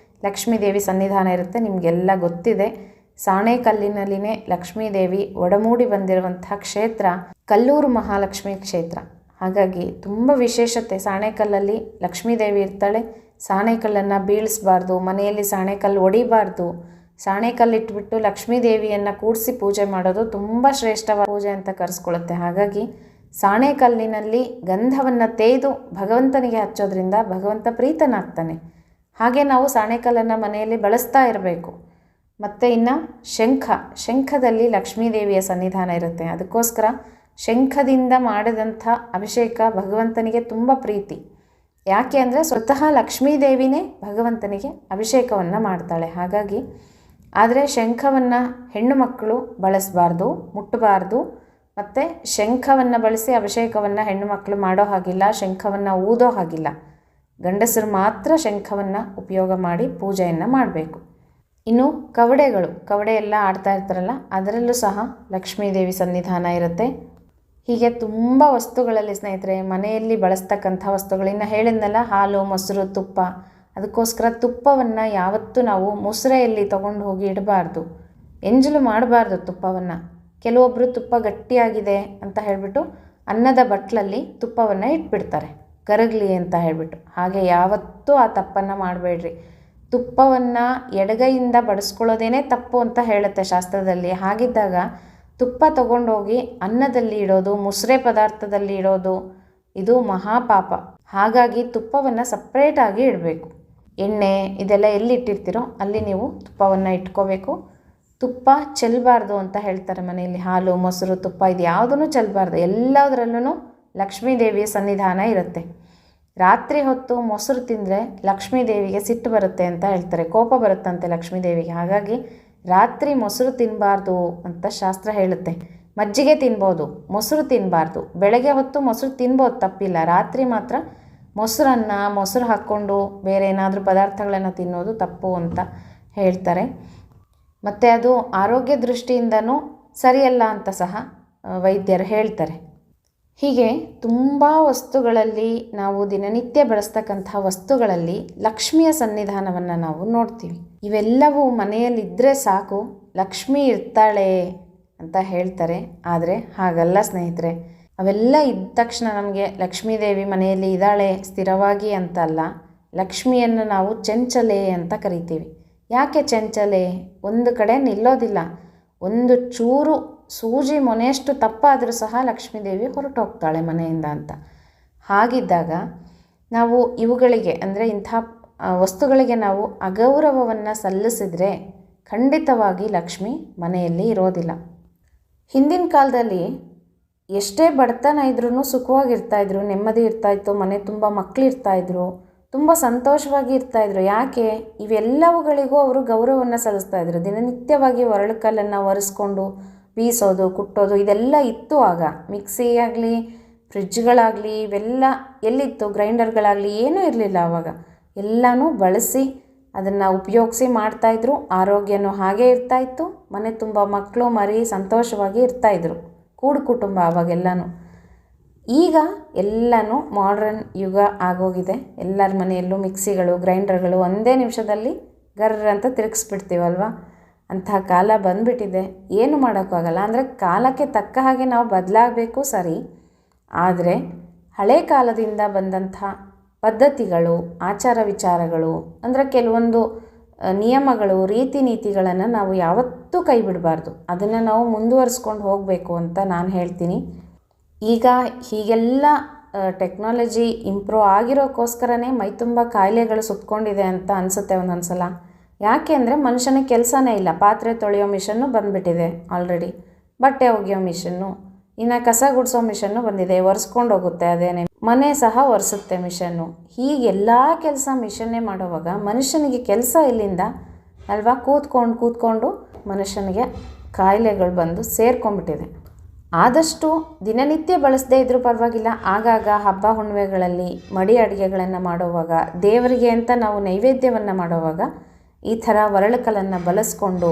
ಲಕ್ಷ್ಮೀದೇವಿ ಸನ್ನಿಧಾನ ಇರುತ್ತೆ, ನಿಮಗೆಲ್ಲ ಗೊತ್ತಿದೆ. ಸಾಣೇಕಲ್ಲಿನಲ್ಲಿನೇ ಲಕ್ಷ್ಮೀದೇವಿ ಒಡಮೂಡಿ ಬಂದಿರುವಂಥ ಕ್ಷೇತ್ರ ಕಲ್ಲೂರು ಮಹಾಲಕ್ಷ್ಮಿ ಕ್ಷೇತ್ರ. ಹಾಗಾಗಿ ತುಂಬ ವಿಶೇಷತೆ. ಸಾಣೇಕಲ್ಲಲ್ಲಿ ಲಕ್ಷ್ಮೀದೇವಿ ಇರ್ತಾಳೆ. ಸಾಣೇಕಲ್ಲನ್ನು ಬೀಳಿಸಬಾರ್ದು, ಮನೆಯಲ್ಲಿ ಸಾಣೇಕಲ್ಲು ಒಡಿಬಾರ್ದು. ಸಾಣೇಕಲ್ಲಿಟ್ಬಿಟ್ಟು ಲಕ್ಷ್ಮೀದೇವಿಯನ್ನು ಕೂಡಿಸಿ ಪೂಜೆ ಮಾಡೋದು ತುಂಬ ಶ್ರೇಷ್ಠವಾದ ಪೂಜೆ ಅಂತ ಕರೆಸ್ಕೊಳ್ಳುತ್ತೆ. ಹಾಗಾಗಿ ಸಾಣೇಕಲ್ಲಿನಲ್ಲಿ ಗಂಧವನ್ನು ತೇಯ್ದು ಭಗವಂತನಿಗೆ ಹಚ್ಚೋದ್ರಿಂದ ಭಗವಂತ ಪ್ರೀತನಾಗ್ತಾನೆ. ಹಾಗೆ ನಾವು ಸಾಣೇಕಲ್ಲನ್ನು ಮನೆಯಲ್ಲಿ ಬಳಸ್ತಾ ಇರಬೇಕು. ಮತ್ತು ಇನ್ನು ಶಂಖದಲ್ಲಿ ಲಕ್ಷ್ಮೀದೇವಿಯ ಸನ್ನಿಧಾನ ಇರುತ್ತೆ. ಅದಕ್ಕೋಸ್ಕರ ಶಂಖದಿಂದ ಮಾಡಿದಂಥ ಅಭಿಷೇಕ ಭಗವಂತನಿಗೆ ತುಂಬ ಪ್ರೀತಿ. ಯಾಕೆ ಅಂದರೆ ಸ್ವತಃ ಲಕ್ಷ್ಮೀದೇವಿನೇ ಭಗವಂತನಿಗೆ ಅಭಿಷೇಕವನ್ನು ಮಾಡ್ತಾಳೆ. ಹಾಗಾಗಿ ಆದರೆ ಶಂಖವನ್ನು ಹೆಣ್ಣು ಮಕ್ಕಳು ಬಳಸಬಾರ್ದು, ಮುಟ್ಟಬಾರ್ದು. ಮತ್ತು ಶಂಖವನ್ನು ಬಳಸಿ ಅಭಿಷೇಕವನ್ನು ಹೆಣ್ಣು ಮಕ್ಕಳು ಮಾಡೋ ಹಾಗಿಲ್ಲ, ಶಂಖವನ್ನು ಊದೋ ಹಾಗಿಲ್ಲ. ಗಂಡಸರು ಮಾತ್ರ ಶಂಖವನ್ನು ಉಪಯೋಗ ಮಾಡಿ ಪೂಜೆಯನ್ನು ಮಾಡಬೇಕು. ಇನ್ನು ಕವಡೆ ಎಲ್ಲ ಆಡ್ತಾ ಇರ್ತಾರಲ್ಲ, ಅದರಲ್ಲೂ ಸಹ ಲಕ್ಷ್ಮೀದೇವಿ ಸನ್ನಿಧಾನ ಇರುತ್ತೆ. ಹೀಗೆ ತುಂಬ ವಸ್ತುಗಳಲ್ಲಿ ಸ್ನೇಹಿತರೆ ಮನೆಯಲ್ಲಿ ಬಳಸ್ತಕ್ಕಂಥ ವಸ್ತುಗಳಿಂದ ಹೇಳಿದ್ನಲ್ಲ, ಹಾಲು, ಮೊಸರು, ತುಪ್ಪ. ಅದಕ್ಕೋಸ್ಕರ ತುಪ್ಪವನ್ನು ಯಾವತ್ತೂ ನಾವು ಮುಸುರೆಯಲ್ಲಿ ತೊಗೊಂಡು ಹೋಗಿ ಇಡಬಾರ್ದು, ಎಂಜಲು ಮಾಡಬಾರ್ದು ತುಪ್ಪವನ್ನು. ಕೆಲವೊಬ್ಬರು ತುಪ್ಪ ಗಟ್ಟಿಯಾಗಿದೆ ಅಂತ ಹೇಳಿಬಿಟ್ಟು ಅನ್ನದ ಬಟ್ಲಲ್ಲಿ ತುಪ್ಪವನ್ನು ಇಟ್ಬಿಡ್ತಾರೆ, ಕರಗಲಿ ಅಂತ ಹೇಳಿಬಿಟ್ಟು. ಹಾಗೆ ಯಾವತ್ತೂ ಆ ತಪ್ಪನ್ನು ಮಾಡಬೇಡ್ರಿ. ತುಪ್ಪವನ್ನು ಎಡಗೈಯಿಂದ ಬಡಿಸ್ಕೊಳ್ಳೋದೇನೆ ತಪ್ಪು ಅಂತ ಹೇಳುತ್ತೆ ಶಾಸ್ತ್ರದಲ್ಲಿ. ಹಾಗಿದ್ದಾಗ ತುಪ್ಪ ತಗೊಂಡೋಗಿ ಅನ್ನದಲ್ಲಿ ಇಡೋದು, ಮುಸುರೆ ಪದಾರ್ಥದಲ್ಲಿ ಇಡೋದು ಇದು ಮಹಾಪಾಪ. ಹಾಗಾಗಿ ತುಪ್ಪವನ್ನು ಸಪ್ರೇಟಾಗಿ ಇಡಬೇಕು. ಎಣ್ಣೆ ಇದೆಲ್ಲ ಎಲ್ಲಿ ಇಟ್ಟಿರ್ತೀರೋ ಅಲ್ಲಿ ನೀವು ತುಪ್ಪವನ್ನು ಇಟ್ಕೋಬೇಕು. ತುಪ್ಪ ಚೆಲ್ಲಬಾರ್ದು ಅಂತ ಹೇಳ್ತಾರೆ ಮನೆಯಲ್ಲಿ. ಹಾಲು, ಮೊಸರು, ತುಪ್ಪ ಇದು ಯಾವುದೂ ಚೆಲ್ಲಬಾರ್ದು. ಎಲ್ಲದರಲ್ಲೂ ಲಕ್ಷ್ಮೀದೇವಿಯ ಸನ್ನಿಧಾನ ಇರುತ್ತೆ. ರಾತ್ರಿ ಹೊತ್ತು ಮೊಸರು ತಿಂದರೆ ಲಕ್ಷ್ಮೀದೇವಿಗೆ ಸಿಟ್ಟು ಬರುತ್ತೆ ಅಂತ ಹೇಳ್ತಾರೆ, ಕೋಪ ಬರುತ್ತಂತೆ ಲಕ್ಷ್ಮೀದೇವಿಗೆ. ಹಾಗಾಗಿ ರಾತ್ರಿ ಮೊಸರು ತಿನ್ನಬಾರ್ದು ಅಂತ ಶಾಸ್ತ್ರ ಹೇಳುತ್ತೆ. ಮಜ್ಜಿಗೆ ತಿನ್ಬೋದು, ಮೊಸರು ತಿನ್ನಬಾರ್ದು. ಬೆಳಗ್ಗೆ ಹೊತ್ತು ಮೊಸರು ತಿನ್ಬೋದು, ತಪ್ಪಿಲ್ಲ. ರಾತ್ರಿ ಮಾತ್ರ ಮೊಸರು ಹಾಕ್ಕೊಂಡು ಬೇರೆ ಏನಾದರೂ ಪದಾರ್ಥಗಳನ್ನು ತಿನ್ನೋದು ತಪ್ಪು ಅಂತ ಹೇಳ್ತಾರೆ. ಮತ್ತು ಅದು ಆರೋಗ್ಯ ದೃಷ್ಟಿಯಿಂದನೂ ಸರಿಯಲ್ಲ ಅಂತ ಸಹ ವೈದ್ಯರು ಹೇಳ್ತಾರೆ. ಹೀಗೆ ತುಂಬ ವಸ್ತುಗಳಲ್ಲಿ ನಾವು ದಿನನಿತ್ಯ ಬಳಸ್ತಕ್ಕಂಥ ವಸ್ತುಗಳಲ್ಲಿ ಲಕ್ಷ್ಮಿಯ ಸನ್ನಿಧಾನವನ್ನು ನಾವು ನೋಡ್ತೀವಿ. ಇವೆಲ್ಲವೂ ಮನೆಯಲ್ಲಿದ್ದರೆ ಸಾಕು, ಲಕ್ಷ್ಮಿ ಇರ್ತಾಳೆ ಅಂತ ಹೇಳ್ತಾರೆ. ಆದರೆ ಹಾಗಲ್ಲ ಸ್ನೇಹಿತರೆ. ಅವೆಲ್ಲ ಇದ್ದ ತಕ್ಷಣ ನಮಗೆ ಲಕ್ಷ್ಮೀದೇವಿ ಮನೆಯಲ್ಲಿ ಇದ್ದಾಳೆ ಸ್ಥಿರವಾಗಿ ಅಂತಲ್ಲ. ಲಕ್ಷ್ಮಿಯನ್ನು ನಾವು ಚಂಚಲೆ ಅಂತ ಕರಿತೀವಿ. ಯಾಕೆ ಚಂಚಲೆ? ಒಂದು ಕಡೆ ನಿಲ್ಲೋದಿಲ್ಲ. ಒಂದು ಚೂರು ಸೂಜಿ ಮೊನೆಯಷ್ಟು ತಪ್ಪಾದರೂ ಸಹ ಲಕ್ಷ್ಮೀದೇವಿ ಹೊರಟೋಗ್ತಾಳೆ ಮನೆಯಿಂದ ಅಂತ. ಹಾಗಿದ್ದಾಗ ನಾವು ಇವುಗಳಿಗೆ ಅಂದರೆ ಇಂಥ ವಸ್ತುಗಳಿಗೆ ನಾವು ಅಗೌರವವನ್ನು ಸಲ್ಲಿಸಿದರೆ ಖಂಡಿತವಾಗಿ ಲಕ್ಷ್ಮಿ ಮನೆಯಲ್ಲಿ ಇರೋದಿಲ್ಲ. ಹಿಂದಿನ ಕಾಲದಲ್ಲಿ ಎಷ್ಟೇ ಬಡತನ ಇದ್ರೂ ಸುಖವಾಗಿರ್ತಾಯಿದ್ರು, ನೆಮ್ಮದಿ ಇರ್ತಾಯಿತ್ತು, ಮನೆ ತುಂಬ ಮಕ್ಕಳಿರ್ತಾಯಿದ್ರು, ತುಂಬ ಸಂತೋಷವಾಗಿ ಇರ್ತಾಯಿದ್ರು. ಯಾಕೆ? ಇವೆಲ್ಲವುಗಳಿಗೂ ಅವರು ಗೌರವವನ್ನು ಸಲ್ಲಿಸ್ತಾಯಿದ್ರು. ದಿನನಿತ್ಯವಾಗಿ ಒರಳುಕಲ್ಲನ್ನು ಒರೆಸ್ಕೊಂಡು ಬೀಸೋದು, ಕುಟ್ಟೋದು ಇದೆಲ್ಲ ಇತ್ತು ಆಗ. ಮಿಕ್ಸಿ ಆಗಲಿ, ಫ್ರಿಡ್ಜ್ಗಳಾಗಲಿ ಇವೆಲ್ಲ ಎಲ್ಲಿತ್ತು? ಗ್ರೈಂಡರ್ಗಳಾಗಲಿ ಏನೂ ಇರಲಿಲ್ಲ ಆವಾಗ. ಎಲ್ಲನೂ ಬಳಸಿ ಅದನ್ನು ಉಪಯೋಗಿಸಿ ಮಾಡ್ತಾಯಿದ್ರು. ಆರೋಗ್ಯನೂ ಹಾಗೇ ಇರ್ತಾಯಿತ್ತು. ಮನೆ ತುಂಬ ಮಕ್ಕಳು ಮರಿ ಸಂತೋಷವಾಗಿ ಇರ್ತಾಯಿದ್ರು. ಕೂಡು ಕುಟುಂಬ ಆವಾಗೆಲ್ಲನೂ. ಈಗ ಎಲ್ಲನೂ ಮಾಡ್ರನ್ ಯುಗ ಆಗೋಗಿದೆ. ಎಲ್ಲರ ಮನೆಯಲ್ಲೂ ಮಿಕ್ಸಿಗಳು, ಗ್ರೈಂಡರ್ಗಳು ಒಂದೇ ನಿಮಿಷದಲ್ಲಿ ಗರ್ರ ಅಂತ ತಿರುಗಿಸ್ಬಿಡ್ತೀವಲ್ವ. ಅಂತಹ ಕಾಲ ಬಂದುಬಿಟ್ಟಿದೆ. ಏನು ಮಾಡೋಕ್ಕಾಗಲ್ಲ. ಅಂದರೆ ಕಾಲಕ್ಕೆ ತಕ್ಕ ಹಾಗೆ ನಾವು ಬದಲಾಗಬೇಕು ಸರಿ. ಆದರೆ ಹಳೆ ಕಾಲದಿಂದ ಬಂದಂಥ ಪದ್ಧತಿಗಳು, ಆಚಾರ ವಿಚಾರಗಳು ಅಂದರೆ ಕೆಲವೊಂದು ನಿಯಮಗಳು, ರೀತಿ ನೀತಿಗಳನ್ನು ನಾವು ಯಾವತ್ತೂ ಕೈ ಬಿಡಬಾರ್ದು. ಅದನ್ನು ನಾವು ಮುಂದುವರಿಸ್ಕೊಂಡು ಹೋಗಬೇಕು ಅಂತ ನಾನು ಹೇಳ್ತೀನಿ. ಈಗ ಹೀಗೆಲ್ಲ ಟೆಕ್ನಾಲಜಿ ಇಂಪ್ರೂವ್ ಆಗಿರೋಕ್ಕೋಸ್ಕರನೇ ಮೈತುಂಬ ಕಾಯಿಲೆಗಳು ಸುತ್ತಕೊಂಡಿದೆ ಅಂತ ಅನಿಸುತ್ತೆ ಒಂದೊಂದು ಸಲ. ಯಾಕೆ ಅಂದರೆ ಮನುಷ್ಯನಿಗೆ ಕೆಲಸನೇ ಇಲ್ಲ. ಪಾತ್ರೆ ತೊಳೆಯೋ ಮಿಷನ್ನು ಬಂದುಬಿಟ್ಟಿದೆ ಆಲ್ರೆಡಿ, ಬಟ್ಟೆ ಒಗೆಯೋ ಮಿಷನ್ನು, ಇನ್ನು ಕಸ ಗುಡಿಸೋ ಮಿಷನ್ನು ಬಂದಿದೆ, ಒರೆಸ್ಕೊಂಡು ಹೋಗುತ್ತೆ. ಅದೇನೆ ಮನೆ ಸಹ ಒರೆಸುತ್ತೆ ಮಿಷನ್ನು. ಹೀಗೆಲ್ಲ ಕೆಲಸ ಮಿಷನ್ನೇ ಮಾಡೋವಾಗ ಮನುಷ್ಯನಿಗೆ ಕೆಲಸ ಎಲ್ಲಿಂದ ಅಲ್ವಾ? ಕೂತ್ಕೊಂಡು ಮನುಷ್ಯನಿಗೆ ಕಾಯಿಲೆಗಳು ಬಂದು ಸೇರ್ಕೊಂಡ್ಬಿಟ್ಟಿದೆ. ಆದಷ್ಟು ದಿನನಿತ್ಯ ಬಳಸದೇ ಇದ್ರೂ ಪರವಾಗಿಲ್ಲ, ಆಗಾಗ ಹಬ್ಬ ಹುಣ್ಣಿಮೆಗಳಲ್ಲಿ ಮಡಿ ಅಡುಗೆಗಳನ್ನು ಮಾಡುವಾಗ, ದೇವರಿಗೆ ಅಂತ ನಾವು ನೈವೇದ್ಯವನ್ನು ಮಾಡುವಾಗ ಈ ಥರ ಒರಳುಕಲ್ಲನ್ನು ಬಳಸ್ಕೊಂಡು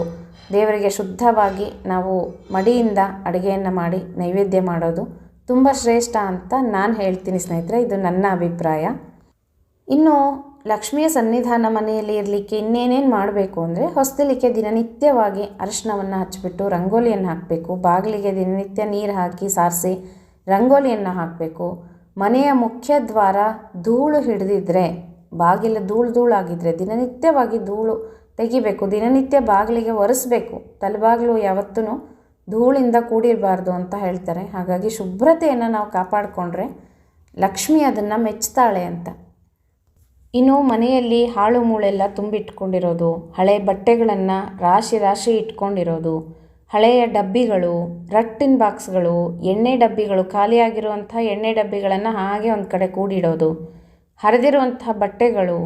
ದೇವರಿಗೆ ಶುದ್ಧವಾಗಿ ನಾವು ಮಡಿಯಿಂದ ಅಡುಗೆಯನ್ನು ಮಾಡಿ ನೈವೇದ್ಯ ಮಾಡೋದು ತುಂಬ ಶ್ರೇಷ್ಠ ಅಂತ ನಾನು ಹೇಳ್ತೀನಿ ಸ್ನೇಹಿತರೆ. ಇದು ನನ್ನ ಅಭಿಪ್ರಾಯ. ಇನ್ನು ಲಕ್ಷ್ಮಿಯ ಸನ್ನಿಧಾನ ಮನೆಯಲ್ಲಿ ಇರಲಿಕ್ಕೆ ಇನ್ನೇನೇನು ಮಾಡಬೇಕು ಅಂದರೆ, ಹೊಸ್ತಿಲಿಕ್ಕೆ ದಿನನಿತ್ಯವಾಗಿ ಅರಿಶಿನವನ್ನು ಹಚ್ಚಿಬಿಟ್ಟು ರಂಗೋಲಿಯನ್ನು ಹಾಕಬೇಕು. ಬಾಗಿಲಿಗೆ ದಿನನಿತ್ಯ ನೀರು ಹಾಕಿ ಸಾರಿಸಿ ರಂಗೋಲಿಯನ್ನು ಹಾಕಬೇಕು. ಮನೆಯ ಮುಖ್ಯ ದ್ವಾರ ಧೂಳು ಹಿಡಿದಿದ್ರೆ, ಬಾಗಿಲು ಧೂಳಾಗಿದ್ದರೆ ದಿನನಿತ್ಯವಾಗಿ ಧೂಳು ತೆಗಿಬೇಕು. ದಿನನಿತ್ಯ ಬಾಗಿಲಿಗೆ ಒರೆಸ್ಬೇಕು. ತಲೆಬಾಗಿಲು ಯಾವತ್ತೂ ಧೂಳಿಂದ ಕೂಡಿರಬಾರ್ದು ಅಂತ ಹೇಳ್ತಾರೆ. ಹಾಗಾಗಿ ಶುಭ್ರತೆಯನ್ನು ನಾವು ಕಾಪಾಡಿಕೊಂಡ್ರೆ ಲಕ್ಷ್ಮಿ ಅದನ್ನು ಮೆಚ್ತಾಳೆ ಅಂತ. ಇನ್ನು ಮನೆಯಲ್ಲಿ ಹಾಳು ಮೂಳೆಲ್ಲ ತುಂಬಿಟ್ಕೊಂಡಿರೋದು, ಹಳೆ ಬಟ್ಟೆಗಳನ್ನು ರಾಶಿ ಇಟ್ಕೊಂಡಿರೋದು, ಹಳೆಯ ಡಬ್ಬಿಗಳು, ರಟ್ಟಿನ ಬಾಕ್ಸ್ಗಳು, ಎಣ್ಣೆ ಡಬ್ಬಿಗಳು, ಖಾಲಿಯಾಗಿರುವಂಥ ಎಣ್ಣೆ ಡಬ್ಬಿಗಳನ್ನು ಹಾಗೆ ಒಂದು ಕಡೆ ಕೂಡಿಡೋದು, ಹರಿದಿರುವಂಥ ಬಟ್ಟೆಗಳು,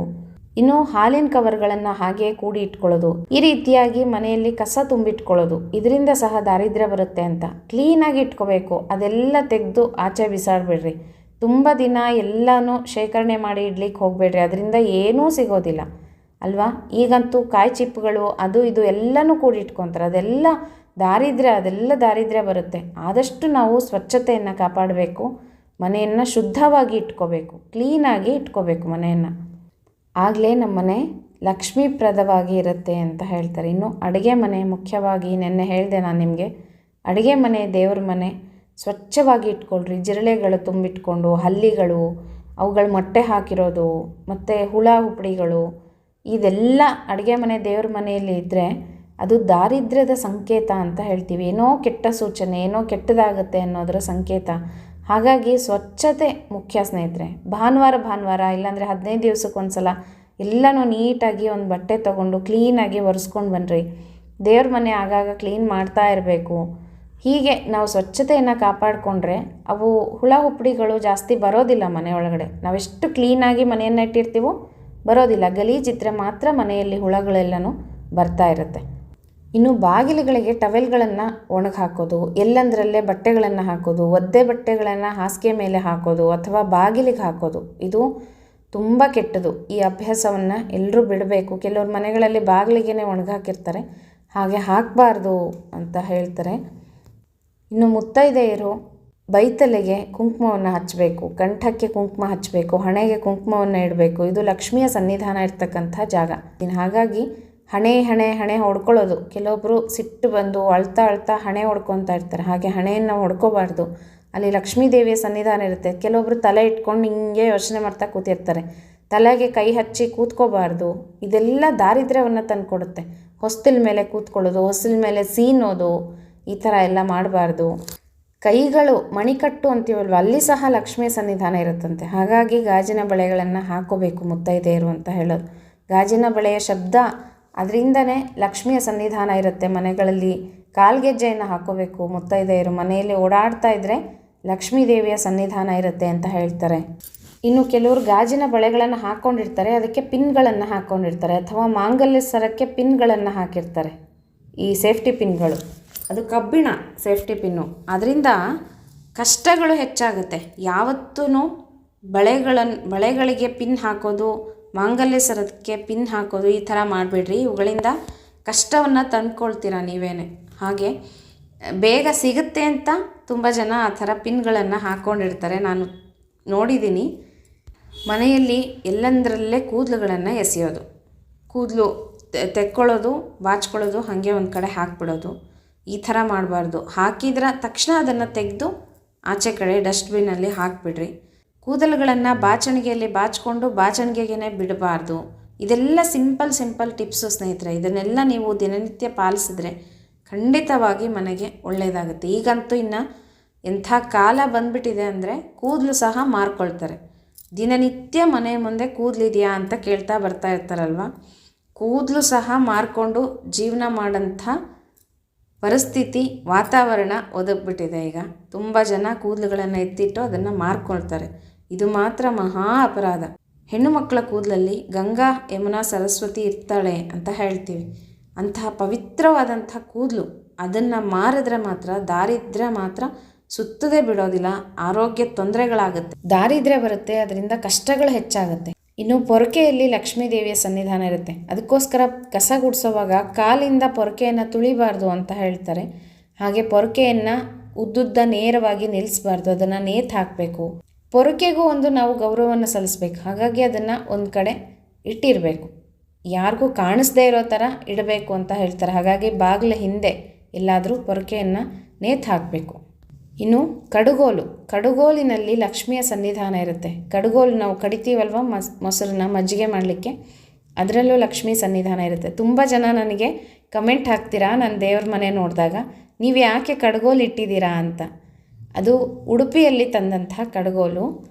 ಇನ್ನು ಹಾಲಿನ ಕವರ್ಗಳನ್ನು ಹಾಗೆ ಕೂಡಿ ಇಟ್ಕೊಳ್ಳೋದು, ಈ ರೀತಿಯಾಗಿ ಮನೆಯಲ್ಲಿ ಕಸ ತುಂಬಿಟ್ಕೊಳ್ಳೋದು, ಇದರಿಂದ ಸಹ ದಾರಿದ್ರ್ಯ ಬರುತ್ತೆ ಅಂತ. ಕ್ಲೀನಾಗಿ ಇಟ್ಕೋಬೇಕು. ಅದೆಲ್ಲ ತೆಗೆದು ಆಚೆ ಬಿಸಾಡಬೇಡ್ರಿ. ತುಂಬ ದಿನ ಎಲ್ಲನೂ ಶೇಖರಣೆ ಮಾಡಿ ಇಡ್ಲಿಕ್ಕೆ ಹೋಗಬೇಡ್ರಿ. ಅದರಿಂದ ಏನೂ ಸಿಗೋದಿಲ್ಲ ಅಲ್ವಾ. ಈಗಂತೂ ಕಾಯಿ ಚಿಪ್ಪುಗಳು ಅದು ಇದು ಎಲ್ಲನೂ ಕೂಡಿ ಇಟ್ಕೊತಾರೆ. ಅದೆಲ್ಲ ದಾರಿದ್ರ್ಯ ಬರುತ್ತೆ. ಆದಷ್ಟು ನಾವು ಸ್ವಚ್ಛತೆಯನ್ನು ಕಾಪಾಡಬೇಕು. ಮನೆಯನ್ನು ಶುದ್ಧವಾಗಿ ಇಟ್ಕೋಬೇಕು, ಕ್ಲೀನಾಗಿ ಇಟ್ಕೋಬೇಕು ಮನೆಯನ್ನು. ಆಗಲೇ ನಮ್ಮ ಮನೆ ಲಕ್ಷ್ಮೀಪ್ರದವಾಗಿ ಇರುತ್ತೆ ಅಂತ ಹೇಳ್ತಾರೆ. ಇನ್ನು ಅಡುಗೆ ಮನೆ ಮುಖ್ಯವಾಗಿ ನೆನ್ನೆ ಹೇಳಿದೆ ನಾನು ನಿಮಗೆ, ಅಡುಗೆ ಮನೆ ದೇವ್ರ ಮನೆ ಸ್ವಚ್ಛವಾಗಿ ಇಟ್ಕೊಳ್ರಿ. ಜಿರಳೆಗಳು ತುಂಬಿಟ್ಕೊಂಡು, ಹಲ್ಲಿಗಳು, ಅವುಗಳು ಮೊಟ್ಟೆ ಹಾಕಿರೋದು, ಮತ್ತು ಹುಳ ಹುಪ್ಪಡಿಗಳು, ಇದೆಲ್ಲ ಅಡುಗೆ ಮನೆ ದೇವ್ರ ಮನೆಯಲ್ಲಿ ಇದ್ದರೆ ಅದು ದಾರಿದ್ರ್ಯದ ಸಂಕೇತ ಅಂತ ಹೇಳ್ತೀವಿ. ಏನೋ ಕೆಟ್ಟ ಸೂಚನೆ, ಏನೋ ಕೆಟ್ಟದಾಗುತ್ತೆ ಅನ್ನೋದರ ಸಂಕೇತ. ಹಾಗಾಗಿ ಸ್ವಚ್ಛತೆ ಮುಖ್ಯ ಸ್ನೇಹಿತರೆ. ಭಾನುವಾರ ಇಲ್ಲಾಂದರೆ 15 ದಿವಸಕ್ಕೊಂದು ಸಲ ಎಲ್ಲನೂ ನೀಟಾಗಿ ಒಂದು ಬಟ್ಟೆ ತೊಗೊಂಡು ಕ್ಲೀನಾಗಿ ಒರೆಸ್ಕೊಂಡು ಬನ್ನಿರಿ. ದೇವ್ರ ಮನೆ ಆಗಾಗ ಕ್ಲೀನ್ ಮಾಡ್ತಾ ಇರಬೇಕು. ಹೀಗೆ ನಾವು ಸ್ವಚ್ಛತೆಯನ್ನು ಕಾಪಾಡಿಕೊಂಡ್ರೆ ಅವು ಹುಳ ಹುಪ್ಪಡಿಗಳು ಜಾಸ್ತಿ ಬರೋದಿಲ್ಲ ಮನೆ ಒಳಗಡೆ. ನಾವೆಷ್ಟು ಕ್ಲೀನಾಗಿ ಮನೆಯನ್ನು ಇಟ್ಟಿರ್ತೀವೋ ಬರೋದಿಲ್ಲ. ಗಲೀಜಿದ್ರೆ ಮಾತ್ರ ಮನೆಯಲ್ಲಿ ಹುಳಗಳೆಲ್ಲನೂ ಬರ್ತಾ ಇರುತ್ತೆ. ಇನ್ನು ಬಾಗಿಲುಗಳಿಗೆ ಟವೆಲ್ಗಳನ್ನು ಒಣಗಿ ಹಾಕೋದು, ಎಲ್ಲಂದರಲ್ಲೇ ಬಟ್ಟೆಗಳನ್ನು ಹಾಕೋದು, ಒದ್ದೆ ಬಟ್ಟೆಗಳನ್ನು ಹಾಸಿಗೆ ಮೇಲೆ ಹಾಕೋದು ಅಥವಾ ಬಾಗಿಲಿಗೆ ಹಾಕೋದು, ಇದು ತುಂಬ ಕೆಟ್ಟದು. ಈ ಅಭ್ಯಾಸವನ್ನು ಎಲ್ಲರೂ ಬಿಡಬೇಕು. ಕೆಲವ್ರ ಮನೆಗಳಲ್ಲಿ ಬಾಗಿಲಿಗೆ ಒಣಗಿ ಹಾಕಿರ್ತಾರೆ, ಹಾಗೆ ಹಾಕಬಾರ್ದು ಅಂತ ಹೇಳ್ತಾರೆ. ಇನ್ನು ಮುತ್ತೈದೆಯರು ಬೈತಲೆಗೆ ಕುಂಕುಮವನ್ನು ಹಚ್ಚಬೇಕು, ಕಂಠಕ್ಕೆ ಕುಂಕುಮ ಹಚ್ಚಬೇಕು, ಹಣೆಗೆ ಕುಂಕುಮವನ್ನು ಇಡಬೇಕು. ಇದು ಲಕ್ಷ್ಮಿಯ ಸನ್ನಿಧಾನ ಇರ್ತಕ್ಕಂಥ ಜಾಗ. ಹಾಗಾಗಿ ಹಣೆ ಹೊಡ್ಕೊಳ್ಳೋದು, ಕೆಲವೊಬ್ಬರು ಸಿಟ್ಟು ಬಂದು ಅಳ್ತಾ ಹಣೆ ಹೊಡ್ಕೊತಾ ಇರ್ತಾರೆ. ಹಾಗೆ ಹಣೆಯನ್ನು ಹೊಡ್ಕೋಬಾರ್ದು. ಅಲ್ಲಿ ಲಕ್ಷ್ಮೀ ದೇವಿಯ ಸನ್ನಿಧಾನ ಇರುತ್ತೆ. ಕೆಲವೊಬ್ಬರು ತಲೆ ಇಟ್ಕೊಂಡು ಹಿಂಗೆ ಯೋಚನೆ ಮಾಡ್ತಾ ಕೂತಿರ್ತಾರೆ. ತಲೆಗೆ ಕೈ ಹಚ್ಚಿ ಕೂತ್ಕೋಬಾರ್ದು. ಇದೆಲ್ಲ ದಾರಿದ್ರ್ಯವನ್ನು ತಂದುಕೊಡುತ್ತೆ. ಹೊಸ್ತಿಲ ಮೇಲೆ ಕೂತ್ಕೊಳ್ಳೋದು, ಹೊಸ್ತಿಲ ಮೇಲೆ ಸೀನೋದು, ಈ ಥರ ಎಲ್ಲ ಮಾಡಬಾರ್ದು. ಕೈಗಳು ಮಣಿಕಟ್ಟು ಅಂತೀವಲ್ವ, ಅಲ್ಲಿ ಸಹ ಲಕ್ಷ್ಮಿಯ ಸನ್ನಿಧಾನ ಇರುತ್ತಂತೆ. ಹಾಗಾಗಿ ಗಾಜಿನ ಬಳೆಗಳನ್ನು ಹಾಕೋಬೇಕು ಮುತ್ತೈದೆಯರು ಅಂತ ಹೇಳೋದು. ಗಾಜಿನ ಬಳೆಯ ಶಬ್ದ, ಅದರಿಂದನೇ ಲಕ್ಷ್ಮಿಯ ಸನ್ನಿಧಾನ ಇರುತ್ತೆ ಮನೆಗಳಲ್ಲಿ. ಕಾಲ್ಗೆಜ್ಜೆಯನ್ನು ಹಾಕೋಬೇಕು ಮುತ್ತೈದೆಯರು. ಮನೆಯಲ್ಲಿ ಓಡಾಡ್ತಾ ಇದ್ದರೆ ಲಕ್ಷ್ಮೀ ದೇವಿಯ ಸನ್ನಿಧಾನ ಇರುತ್ತೆ ಅಂತ ಹೇಳ್ತಾರೆ. ಇನ್ನು ಕೆಲವರು ಗಾಜಿನ ಬಳೆಗಳನ್ನು ಹಾಕ್ಕೊಂಡಿರ್ತಾರೆ, ಅದಕ್ಕೆ ಪಿನ್ಗಳನ್ನು ಹಾಕ್ಕೊಂಡಿರ್ತಾರೆ, ಅಥವಾ ಮಾಂಗಲ್ಯ ಸರಕ್ಕೆ ಪಿನ್ಗಳನ್ನು ಹಾಕಿರ್ತಾರೆ. ಈ ಸೇಫ್ಟಿ ಪಿನ್ಗಳು, ಅದು ಕಬ್ಬಿಣ ಸೇಫ್ಟಿ ಪಿನ್ನು. ಅದರಿಂದ ಕಷ್ಟಗಳು ಹೆಚ್ಚಾಗುತ್ತೆ. ಯಾವತ್ತೂ ಬಳೆಗಳಿಗೆ ಪಿನ್ ಹಾಕೋದು, ಮಾಂಗಲ್ಯ ಸರಕ್ಕೆ ಪಿನ್ ಹಾಕೋದು ಈ ಥರ ಮಾಡಬೇಡ್ರಿ. ಇವುಗಳಿಂದ ಕಷ್ಟವನ್ನು ತಂದುಕೊಳ್ತೀರ ನೀವೇನೆ. ಹಾಗೆ ಬೇಗ ಸಿಗುತ್ತೆ ಅಂತ ತುಂಬ ಜನ ಆ ಥರ ಪಿನ್ಗಳನ್ನು ಹಾಕ್ಕೊಂಡಿರ್ತಾರೆ, ನಾನು ನೋಡಿದ್ದೀನಿ. ಮನೆಯಲ್ಲಿ ಎಲ್ಲಂದರಲ್ಲೇ ಕೂದಲುಗಳನ್ನು ಎಸೆಯೋದು, ಕೂದಲು ತೆಕ್ಕೊಳ್ಳೋದು, ಬಾಚ್ಕೊಳ್ಳೋದು, ಹಾಗೆ ಒಂದು ಕಡೆ ಹಾಕಿಬಿಡೋದು, ಈ ಥರ ಮಾಡಬಾರ್ದು. ಹಾಕಿದ್ರೆ ತಕ್ಷಣ ಅದನ್ನು ತೆಗೆದು ಆಚೆ ಕಡೆ ಡಸ್ಟ್ಬಿನ್ನಲ್ಲಿ ಹಾಕಿಬಿಡ್ರಿ. ಕೂದಲುಗಳನ್ನು ಬಾಚಣಿಗೆಯಲ್ಲಿ ಬಾಚಿಕೊಂಡು ಬಾಚಣಿಗೆಗೇ ಬಿಡಬಾರ್ದು. ಇದೆಲ್ಲ ಸಿಂಪಲ್ ಟಿಪ್ಸು ಸ್ನೇಹಿತರೆ. ಇದನ್ನೆಲ್ಲ ನೀವು ದಿನನಿತ್ಯ ಪಾಲಿಸಿದ್ರೆ ಖಂಡಿತವಾಗಿ ಮನೆಗೆ ಒಳ್ಳೆಯದಾಗುತ್ತೆ. ಈಗಂತೂ ಇನ್ನು ಎಂಥ ಕಾಲ ಬಂದ್ಬಿಟ್ಟಿದೆ ಅಂದರೆ ಕೂದಲು ಸಹ ಮಾರ್ಕೊಳ್ತಾರೆ. ದಿನನಿತ್ಯ ಮನೆ ಮುಂದೆ ಕೂದಲಿದೆಯಾ ಅಂತ ಕೇಳ್ತಾ ಬರ್ತಾ ಇರ್ತಾರಲ್ವ. ಕೂದಲು ಸಹ ಮಾರ್ಕೊಂಡು ಜೀವನ ಮಾಡೋಂಥ ಪರಿಸ್ಥಿತಿ, ವಾತಾವರಣ ಒದಗಿಬಿಟ್ಟಿದೆ ಈಗ. ತುಂಬ ಜನ ಕೂದಲುಗಳನ್ನು ಎತ್ತಿಟ್ಟು ಅದನ್ನು ಮಾರ್ಕೊಳ್ತಾರೆ. ಇದು ಮಾತ್ರ ಮಹಾ ಅಪರಾಧ. ಹೆಣ್ಣು ಮಕ್ಕಳ ಕೂದಲಲ್ಲಿ ಗಂಗಾ, ಯಮುನಾ, ಸರಸ್ವತಿ ಇರ್ತಾಳೆ ಅಂತ ಹೇಳ್ತೀವಿ. ಅಂತಹ ಪವಿತ್ರವಾದಂಥ ಕೂದಲು, ಅದನ್ನು ಮಾರಿದ್ರೆ ಮಾತ್ರ ದಾರಿದ್ರ್ಯ ಮಾತ್ರ ಸುತ್ತದೇ ಬಿಡೋದಿಲ್ಲ. ಆರೋಗ್ಯ ತೊಂದರೆಗಳಾಗುತ್ತೆ, ದಾರಿದ್ರ್ಯ ಬರುತ್ತೆ, ಅದರಿಂದ ಕಷ್ಟಗಳು ಹೆಚ್ಚಾಗುತ್ತೆ. ಇನ್ನು ಪೊರಕೆಯಲ್ಲಿ ಲಕ್ಷ್ಮೀ ದೇವಿಯ ಸನ್ನಿಧಾನ ಇರುತ್ತೆ. ಅದಕ್ಕೋಸ್ಕರ ಕಸ ಗುಡಿಸೋವಾಗ ಕಾಲಿಂದ ಪೊರಕೆಯನ್ನು ತುಳಿಬಾರ್ದು ಅಂತ ಹೇಳ್ತಾರೆ. ಹಾಗೆ ಪೊರಕೆಯನ್ನು ಉದ್ದುದ್ದ ನೇರವಾಗಿ ನಿಲ್ಲಿಸಬಾರ್ದು, ಅದನ್ನು ನೇತು ಹಾಕಬೇಕು. ಪೊರಕೆಗೂ ಒಂದು ನಾವು ಗೌರವವನ್ನು ಸಲ್ಲಿಸಬೇಕು. ಹಾಗಾಗಿ ಅದನ್ನು ಒಂದು ಕಡೆ ಇಟ್ಟಿರಬೇಕು. ಯಾರಿಗೂ ಕಾಣಿಸ್ದೇ ಇರೋ ಥರ ಇಡಬೇಕು ಅಂತ ಹೇಳ್ತಾರೆ. ಹಾಗಾಗಿ ಬಾಗಿಲ ಹಿಂದೆ ಎಲ್ಲಾದರೂ ಪೊರಕೆಯನ್ನು ನೇತು ಹಾಕಬೇಕು. ಇನ್ನು ಕಡುಗೋಲಿನಲ್ಲಿ ಲಕ್ಷ್ಮಿಯ ಸನ್ನಿಧಾನ ಇರುತ್ತೆ. ಕಡುಗೋಲು ನಾವು ಕಡಿತೀವಲ್ವ ಮೊಸರನ್ನ ಮಜ್ಜಿಗೆ ಮಾಡಲಿಕ್ಕೆ, ಅದರಲ್ಲೂ ಲಕ್ಷ್ಮೀ ಸನ್ನಿಧಾನ ಇರುತ್ತೆ. ತುಂಬ ಜನ ನನಗೆ ಕಮೆಂಟ್ ಹಾಕ್ತೀರಾ ನನ್ನ ದೇವ್ರ ಮನೆ ನೋಡಿದಾಗ, ನೀವು ಯಾಕೆ ಕಡುಗೋಲು ಇಟ್ಟಿದ್ದೀರಾ ಅಂತ. ಅದು ಉಡುಪಿಯಲ್ಲಿ ತಂದಂತಹ ಕಡುಗೋಲು.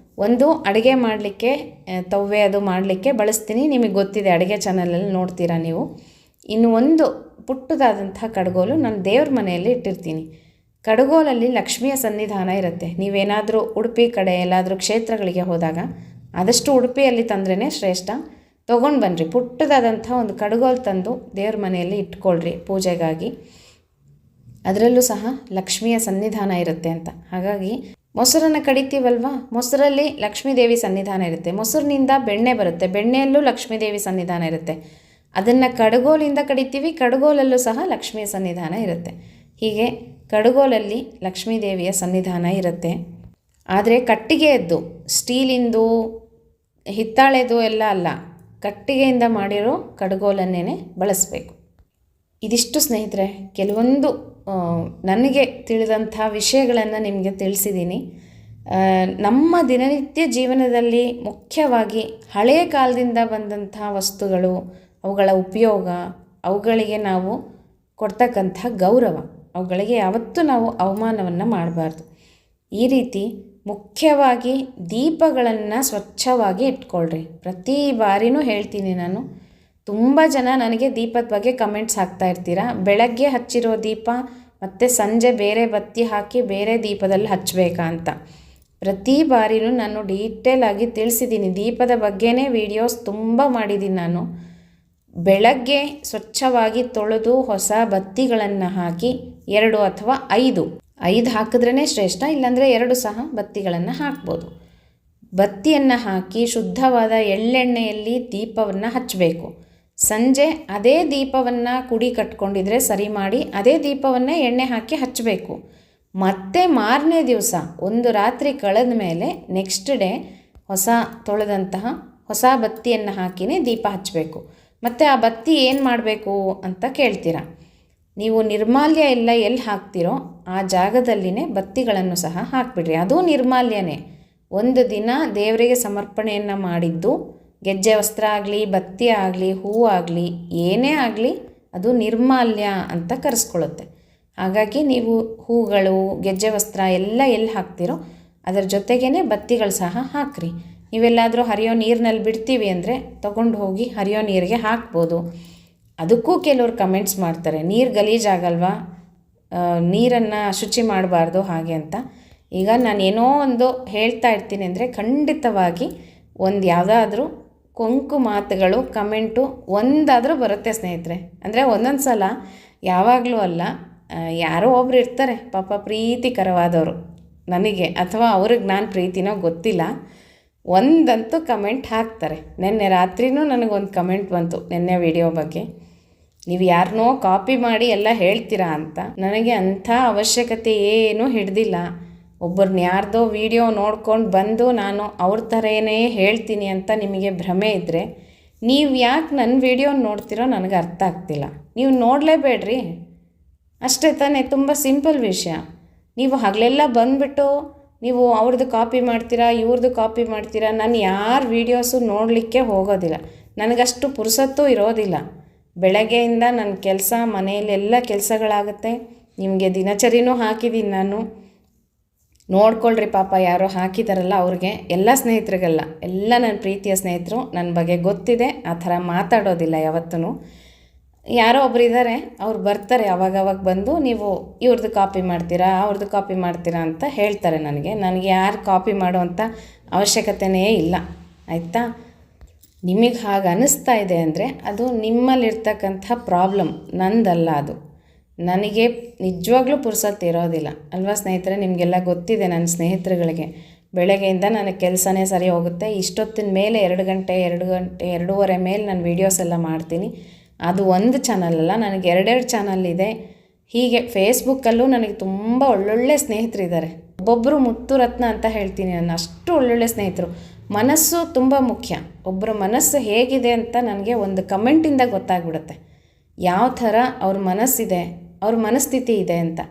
ಒಂದು ಅಡುಗೆ ಮಾಡಲಿಕ್ಕೆ, ತವ್ವೆ ಅದು ಮಾಡಲಿಕ್ಕೆ ಬಳಸ್ತೀನಿ, ನಿಮಗೆ ಗೊತ್ತಿದೆ, ಅಡುಗೆ ಚಾನಲಲ್ಲಿ ನೋಡ್ತೀರಾ ನೀವು. ಇನ್ನು ಒಂದು ಪುಟ್ಟದಾದಂಥ ಕಡುಗೋಲು ನಾನು ದೇವ್ರ ಮನೆಯಲ್ಲಿ ಇಟ್ಟಿರ್ತೀನಿ. ಕಡುಗೋಲಲ್ಲಿ ಲಕ್ಷ್ಮಿಯ ಸನ್ನಿಧಾನ ಇರುತ್ತೆ. ನೀವೇನಾದರೂ ಉಡುಪಿ ಕಡೆ ಎಲ್ಲಾದರೂ ಕ್ಷೇತ್ರಗಳಿಗೆ ಹೋದಾಗ ಆದಷ್ಟು ಉಡುಪಿಯಲ್ಲಿ ತಂದ್ರೇ ಶ್ರೇಷ್ಠ. ತೊಗೊಂಡು ಬನ್ನಿರಿ, ಪುಟ್ಟದಾದಂಥ ಒಂದು ಕಡುಗೋಲು ತಂದು ದೇವ್ರ ಮನೆಯಲ್ಲಿ ಇಟ್ಕೊಳ್ರಿ ಪೂಜೆಗಾಗಿ. ಅದರಲ್ಲೂ ಸಹ ಲಕ್ಷ್ಮಿಯ ಸನ್ನಿಧಾನ ಇರುತ್ತೆ ಅಂತ. ಹಾಗಾಗಿ ಮೊಸರನ್ನು ಕಡಿತೀವಲ್ವ, ಮೊಸರಲ್ಲಿ ಲಕ್ಷ್ಮೀದೇವಿ ಸನ್ನಿಧಾನ ಇರುತ್ತೆ. ಮೊಸರಿನಿಂದ ಬೆಣ್ಣೆ ಬರುತ್ತೆ, ಬೆಣ್ಣೆಯಲ್ಲೂ ಲಕ್ಷ್ಮೀದೇವಿ ಸನ್ನಿಧಾನ ಇರುತ್ತೆ. ಅದನ್ನು ಕಡುಗೋಲಿಂದ ಕಡಿತೀವಿ, ಕಡುಗೋಲಲ್ಲೂ ಸಹ ಲಕ್ಷ್ಮಿಯ ಸನ್ನಿಧಾನ ಇರುತ್ತೆ. ಹೀಗೆ ಕಡುಗೋಲಲ್ಲಿ ಲಕ್ಷ್ಮೀದೇವಿಯ ಸನ್ನಿಧಾನ ಇರುತ್ತೆ. ಆದರೆ ಕಟ್ಟಿಗೆಯದ್ದು, ಸ್ಟೀಲಿಂದು, ಹಿತ್ತಾಳೆದು ಎಲ್ಲ ಅಲ್ಲ, ಕಟ್ಟಿಗೆಯಿಂದ ಮಾಡಿರೋ ಕಡುಗೋಲನ್ನೇ ಬಳಸಬೇಕು. ಇದಿಷ್ಟು ಸ್ನೇಹಿತರೆ ಕೆಲವೊಂದು ನನಗೆ ತಿಳಿದಂಥ ವಿಷಯಗಳನ್ನು ನಿಮಗೆ ತಿಳಿಸಿದ್ದೀನಿ. ನಮ್ಮ ದಿನನಿತ್ಯ ಜೀವನದಲ್ಲಿ ಮುಖ್ಯವಾಗಿ ಹಳೆಯ ಕಾಲದಿಂದ ಬಂದಂಥ ವಸ್ತುಗಳು, ಅವುಗಳ ಉಪಯೋಗ, ಅವುಗಳಿಗೆ ನಾವು ಕೊಡ್ತಕ್ಕಂಥ ಗೌರವ, ಅವುಗಳಿಗೆ ಯಾವತ್ತೂ ನಾವು ಅವಮಾನವನ್ನು ಮಾಡಬಾರ್ದು. ಈ ರೀತಿ ಮುಖ್ಯವಾಗಿ ದೀಪಗಳನ್ನು ಸ್ವಚ್ಛವಾಗಿ ಇಟ್ಕೊಳ್ರಿ. ಪ್ರತಿ ಬಾರಿನೂ ಹೇಳ್ತೀನಿ ನಾನು. ತುಂಬ ಜನ ನನಗೆ ದೀಪದ ಬಗ್ಗೆ ಕಮೆಂಟ್ಸ್ ಹಾಕ್ತಾ ಇರ್ತೀರ. ಬೆಳಗ್ಗೆ ಹಚ್ಚಿರೋ ದೀಪ ಮತ್ತು ಸಂಜೆ ಬೇರೆ ಬತ್ತಿ ಹಾಕಿ ಬೇರೆ ದೀಪದಲ್ಲಿ ಹಚ್ಚಬೇಕಾ ಅಂತ. ಪ್ರತಿ ಬಾರಿನೂ ನಾನು ಡೀಟೇಲಾಗಿ ತಿಳಿಸಿದ್ದೀನಿ. ದೀಪದ ಬಗ್ಗೆನೇ ವೀಡಿಯೋಸ್ ತುಂಬ ಮಾಡಿದ್ದೀನಿ ನಾನು. ಬೆಳಗ್ಗೆ ಸ್ವಚ್ಛವಾಗಿ ತೊಳೆದು ಹೊಸ ಬತ್ತಿಗಳನ್ನು ಹಾಕಿ 2 ಅಥವಾ 5 ಹಾಕಿದ್ರೇ ಶ್ರೇಷ್ಠ, ಇಲ್ಲಾಂದರೆ 2 ಸಹ ಬತ್ತಿಗಳನ್ನು ಹಾಕ್ಬೋದು. ಬತ್ತಿಯನ್ನು ಹಾಕಿ ಶುದ್ಧವಾದ ಎಳ್ಳೆಣ್ಣೆಯಲ್ಲಿ ದೀಪವನ್ನು ಹಚ್ಚಬೇಕು. ಸಂಜೆ ಅದೇ ದೀಪವನ್ನು ಕುಡಿ ಕಟ್ಕೊಂಡಿದ್ರೆ ಸರಿ ಮಾಡಿ ಅದೇ ದೀಪವನ್ನು ಎಣ್ಣೆ ಹಾಕಿ ಹಚ್ಚಬೇಕು. ಮತ್ತೆ ಮಾರನೇ ದಿವಸ ಒಂದು ರಾತ್ರಿ ಕಳೆದ ಮೇಲೆ ನೆಕ್ಸ್ಟ್ ಡೇ ತೊಳೆದಂತಹ ಹೊಸ ಬತ್ತಿಯನ್ನು ಹಾಕಿನೇ ದೀಪ ಹಚ್ಚಬೇಕು. ಮತ್ತು ಆ ಬತ್ತಿ ಏನು ಮಾಡಬೇಕು ಅಂತ ಕೇಳ್ತೀರಾ. ನೀವು ನಿರ್ಮಾಲ್ಯ ಎಲ್ಲ ಎಲ್ಲಿ ಹಾಕ್ತಿರೋ ಆ ಜಾಗದಲ್ಲಿನೇ ಬತ್ತಿಗಳನ್ನು ಸಹ ಹಾಕಿಬಿಡ್ರಿ. ಅದು ನಿರ್ಮಾಲ್ಯನೇ. ಒಂದು ದಿನ ದೇವರಿಗೆ ಸಮರ್ಪಣೆಯನ್ನು ಮಾಡಿದ್ದು ಗೆಜ್ಜೆ ವಸ್ತ್ರ ಆಗಲಿ, ಬತ್ತಿ ಆಗಲಿ, ಹೂವು ಆಗಲಿ, ಏನೇ ಆಗಲಿ ಅದು ನಿರ್ಮಾಲ್ಯ ಅಂತ ಕರೆಸ್ಕೊಳ್ಳುತ್ತೆ. ಹಾಗಾಗಿ ನೀವು ಹೂಗಳು, ಗೆಜ್ಜೆ ವಸ್ತ್ರ ಎಲ್ಲ ಎಲ್ಲಿ ಹಾಕ್ತಿರೋ ಅದರ ಜೊತೆಗೇ ಬತ್ತಿಗಳು ಸಹ ಹಾಕ್ರಿ. ನೀವೆಲ್ಲಾದರೂ ಹರಿಯೋ ನೀರಿನಲ್ಲಿ ಬಿಡ್ತೀವಿ ಅಂದರೆ ತೊಗೊಂಡು ಹೋಗಿ ಹರಿಯೋ ನೀರಿಗೆ ಹಾಕ್ಬೋದು. ಅದಕ್ಕೂ ಕೆಲವರು ಕಮೆಂಟ್ಸ್ ಮಾಡ್ತಾರೆ, ನೀರು ಗಲೀಜಾಗಲ್ವಾ, ನೀರನ್ನು ಶುಚಿ ಮಾಡಬಾರ್ದು ಹಾಗೆ ಅಂತ. ಈಗ ನಾನೇನೋ ಒಂದು ಹೇಳ್ತಾ ಇರ್ತೀನಿ ಅಂದರೆ ಖಂಡಿತವಾಗಿ ಒಂದು ಯಾವುದಾದ್ರೂ ಕೊಂಕು ಮಾತುಗಳು ಕಮೆಂಟು ಒಂದಾದರೂ ಬರುತ್ತೆ ಸ್ನೇಹಿತರೆ. ಅಂದರೆ ಒಂದೊಂದು ಸಲ ಯಾವಾಗಲೂ ಅಲ್ಲ, ಯಾರೋ ಒಬ್ರು ಇರ್ತಾರೆ ಪಾಪ ಪ್ರೀತಿಕರವಾದವರು ನನಗೆ, ಅಥವಾ ಅವ್ರಿಗೆ ನಾನು ಪ್ರೀತಿನೋ ಗೊತ್ತಿಲ್ಲ, ಒಂದಂತೂ ಕಮೆಂಟ್ ಹಾಕ್ತಾರೆ. ನೆನ್ನೆ ರಾತ್ರಿನೂ ನನಗೊಂದು ಕಮೆಂಟ್ ಬಂತು ನೆನ್ನೆ ವಿಡಿಯೋ ಬಗ್ಗೆ. ನೀವು ಯಾರನ್ನೋ ಕಾಪಿ ಮಾಡಿ ಎಲ್ಲ ಹೇಳ್ತೀರಾ ಅಂತ. ನನಗೆ ಅಂಥ ಅವಶ್ಯಕತೆ ಏನೂ ಹಿಡ್ದಿಲ್ಲ. ಒಬ್ಬರನ್ನ ಯಾರ್ದೋ ವಿಡಿಯೋ ನೋಡ್ಕೊಂಡು ಬಂದು ನಾನು ಅವ್ರ ಥರನೇ ಹೇಳ್ತೀನಿ ಅಂತ ನಿಮಗೆ ಭ್ರಮೆ ಇದ್ದರೆ ನೀವು ಯಾಕೆ ನನ್ನ ವಿಡಿಯೋ ನೋಡ್ತೀರೋ ನನಗೆ ಅರ್ಥ ಆಗ್ತಿಲ್ಲ. ನೀವು ನೋಡಲೇಬೇಡ್ರಿ, ಅಷ್ಟೇ ತಾನೇ. ತುಂಬ ಸಿಂಪಲ್ ವಿಷಯ. ನೀವು ಹಗಲೆಲ್ಲ ಬಂದುಬಿಟ್ಟು ನೀವು ಅವ್ರದ್ದು ಕಾಪಿ ಮಾಡ್ತೀರಾ, ಇವ್ರದ್ದು ಕಾಪಿ ಮಾಡ್ತೀರಾ. ನಾನು ಯಾರ ವೀಡಿಯೋಸು ನೋಡಲಿಕ್ಕೆ ಹೋಗೋದಿಲ್ಲ, ನನಗಷ್ಟು ಪುರ್ಸತ್ತೂ ಇರೋದಿಲ್ಲ. ಬೆಳಗ್ಗೆಯಿಂದ ನನ್ನ ಕೆಲಸ, ಮನೆಯಲ್ಲೆಲ್ಲ ಕೆಲಸಗಳಾಗುತ್ತೆ. ನಿಮಗೆ ದಿನಚರಿನೂ ಹಾಕಿದ್ದೀನಿ ನಾನು, ನೋಡ್ಕೊಳ್ರಿ. ಪಾಪ ಯಾರೋ ಹಾಕಿದಾರಲ್ಲ ಅವ್ರಿಗೆ, ಎಲ್ಲ ಸ್ನೇಹಿತರಿಗೆಲ್ಲ, ಎಲ್ಲ ನನ್ನ ಪ್ರೀತಿಯ ಸ್ನೇಹಿತರು, ನನ್ನ ಬಗ್ಗೆ ಗೊತ್ತಿದೆ. ಆ ಥರ ಮಾತಾಡೋದಿಲ್ಲ ಯಾವತ್ತೂ. ಯಾರೋ ಒಬ್ರು ಇದ್ದಾರೆ, ಅವ್ರು ಬರ್ತಾರೆ ಅವಾಗವಾಗ ಬಂದು ನೀವು ಇವ್ರದ್ದು ಕಾಪಿ ಮಾಡ್ತೀರಾ, ಅವ್ರದ್ದು ಕಾಪಿ ಮಾಡ್ತೀರಾ ಅಂತ ಹೇಳ್ತಾರೆ ನನಗೆ. ಯಾರು ಕಾಪಿ ಮಾಡೋವಂಥ ಅವಶ್ಯಕತೆಯೇ ಇಲ್ಲ, ಆಯಿತಾ. ನಿಮಗೆ ಹಾಗೆ ಅನ್ನಿಸ್ತಾ ಇದೆ ಅಂದರೆ ಅದು ನಿಮ್ಮಲ್ಲಿರ್ತಕ್ಕಂಥ ಪ್ರಾಬ್ಲಮ್, ನಂದಲ್ಲ ಅದು. ನನಗೆ ನಿಜವಾಗ್ಲೂ ಪುರ್ಸತ್ತು ಇರೋದಿಲ್ಲ ಅಲ್ವಾ ಸ್ನೇಹಿತರೆ. ನಿಮಗೆಲ್ಲ ಗೊತ್ತಿದೆ ನನ್ನ ಸ್ನೇಹಿತರುಗಳಿಗೆ. ಬೆಳಗ್ಗೆಯಿಂದ ನನಗೆ ಕೆಲಸನೇ ಸರಿ ಹೋಗುತ್ತೆ. ಇಷ್ಟೊತ್ತಿನ ಮೇಲೆ 2 ಗಂಟೆ 2:30 ಮೇಲೆ ನಾನು ವೀಡಿಯೋಸ್ ಎಲ್ಲ ಮಾಡ್ತೀನಿ. ಅದು ಒಂದು ಚಾನಲ್ ಅಲ್ಲ, ನನಗೆ 2 ಚಾನಲ್ ಇದೆ. ಹೀಗೆ ಫೇಸ್ಬುಕ್ಕಲ್ಲೂ ನನಗೆ ತುಂಬ ಒಳ್ಳೊಳ್ಳೆ ಸ್ನೇಹಿತರಿದ್ದಾರೆ. ಒಬ್ಬೊಬ್ಬರು ಮುತ್ತು ರತ್ನ ಅಂತ ಹೇಳ್ತೀನಿ ನಾನು, ಅಷ್ಟು ಒಳ್ಳೊಳ್ಳೆ ಸ್ನೇಹಿತರು. ಮನಸ್ಸು ತುಂಬ ಮುಖ್ಯ. ಒಬ್ಬರ ಮನಸ್ಸು ಹೇಗಿದೆ ಅಂತ ನನಗೆ ಒಂದು ಕಮೆಂಟಿಂದ ಗೊತ್ತಾಗ್ಬಿಡುತ್ತೆ, ಯಾವ ಥರ ಅವ್ರ ಮನಸ್ಸಿದೆ, ಅವ್ರ ಮನಸ್ಥಿತಿ ಇದೆ ಅಂತ.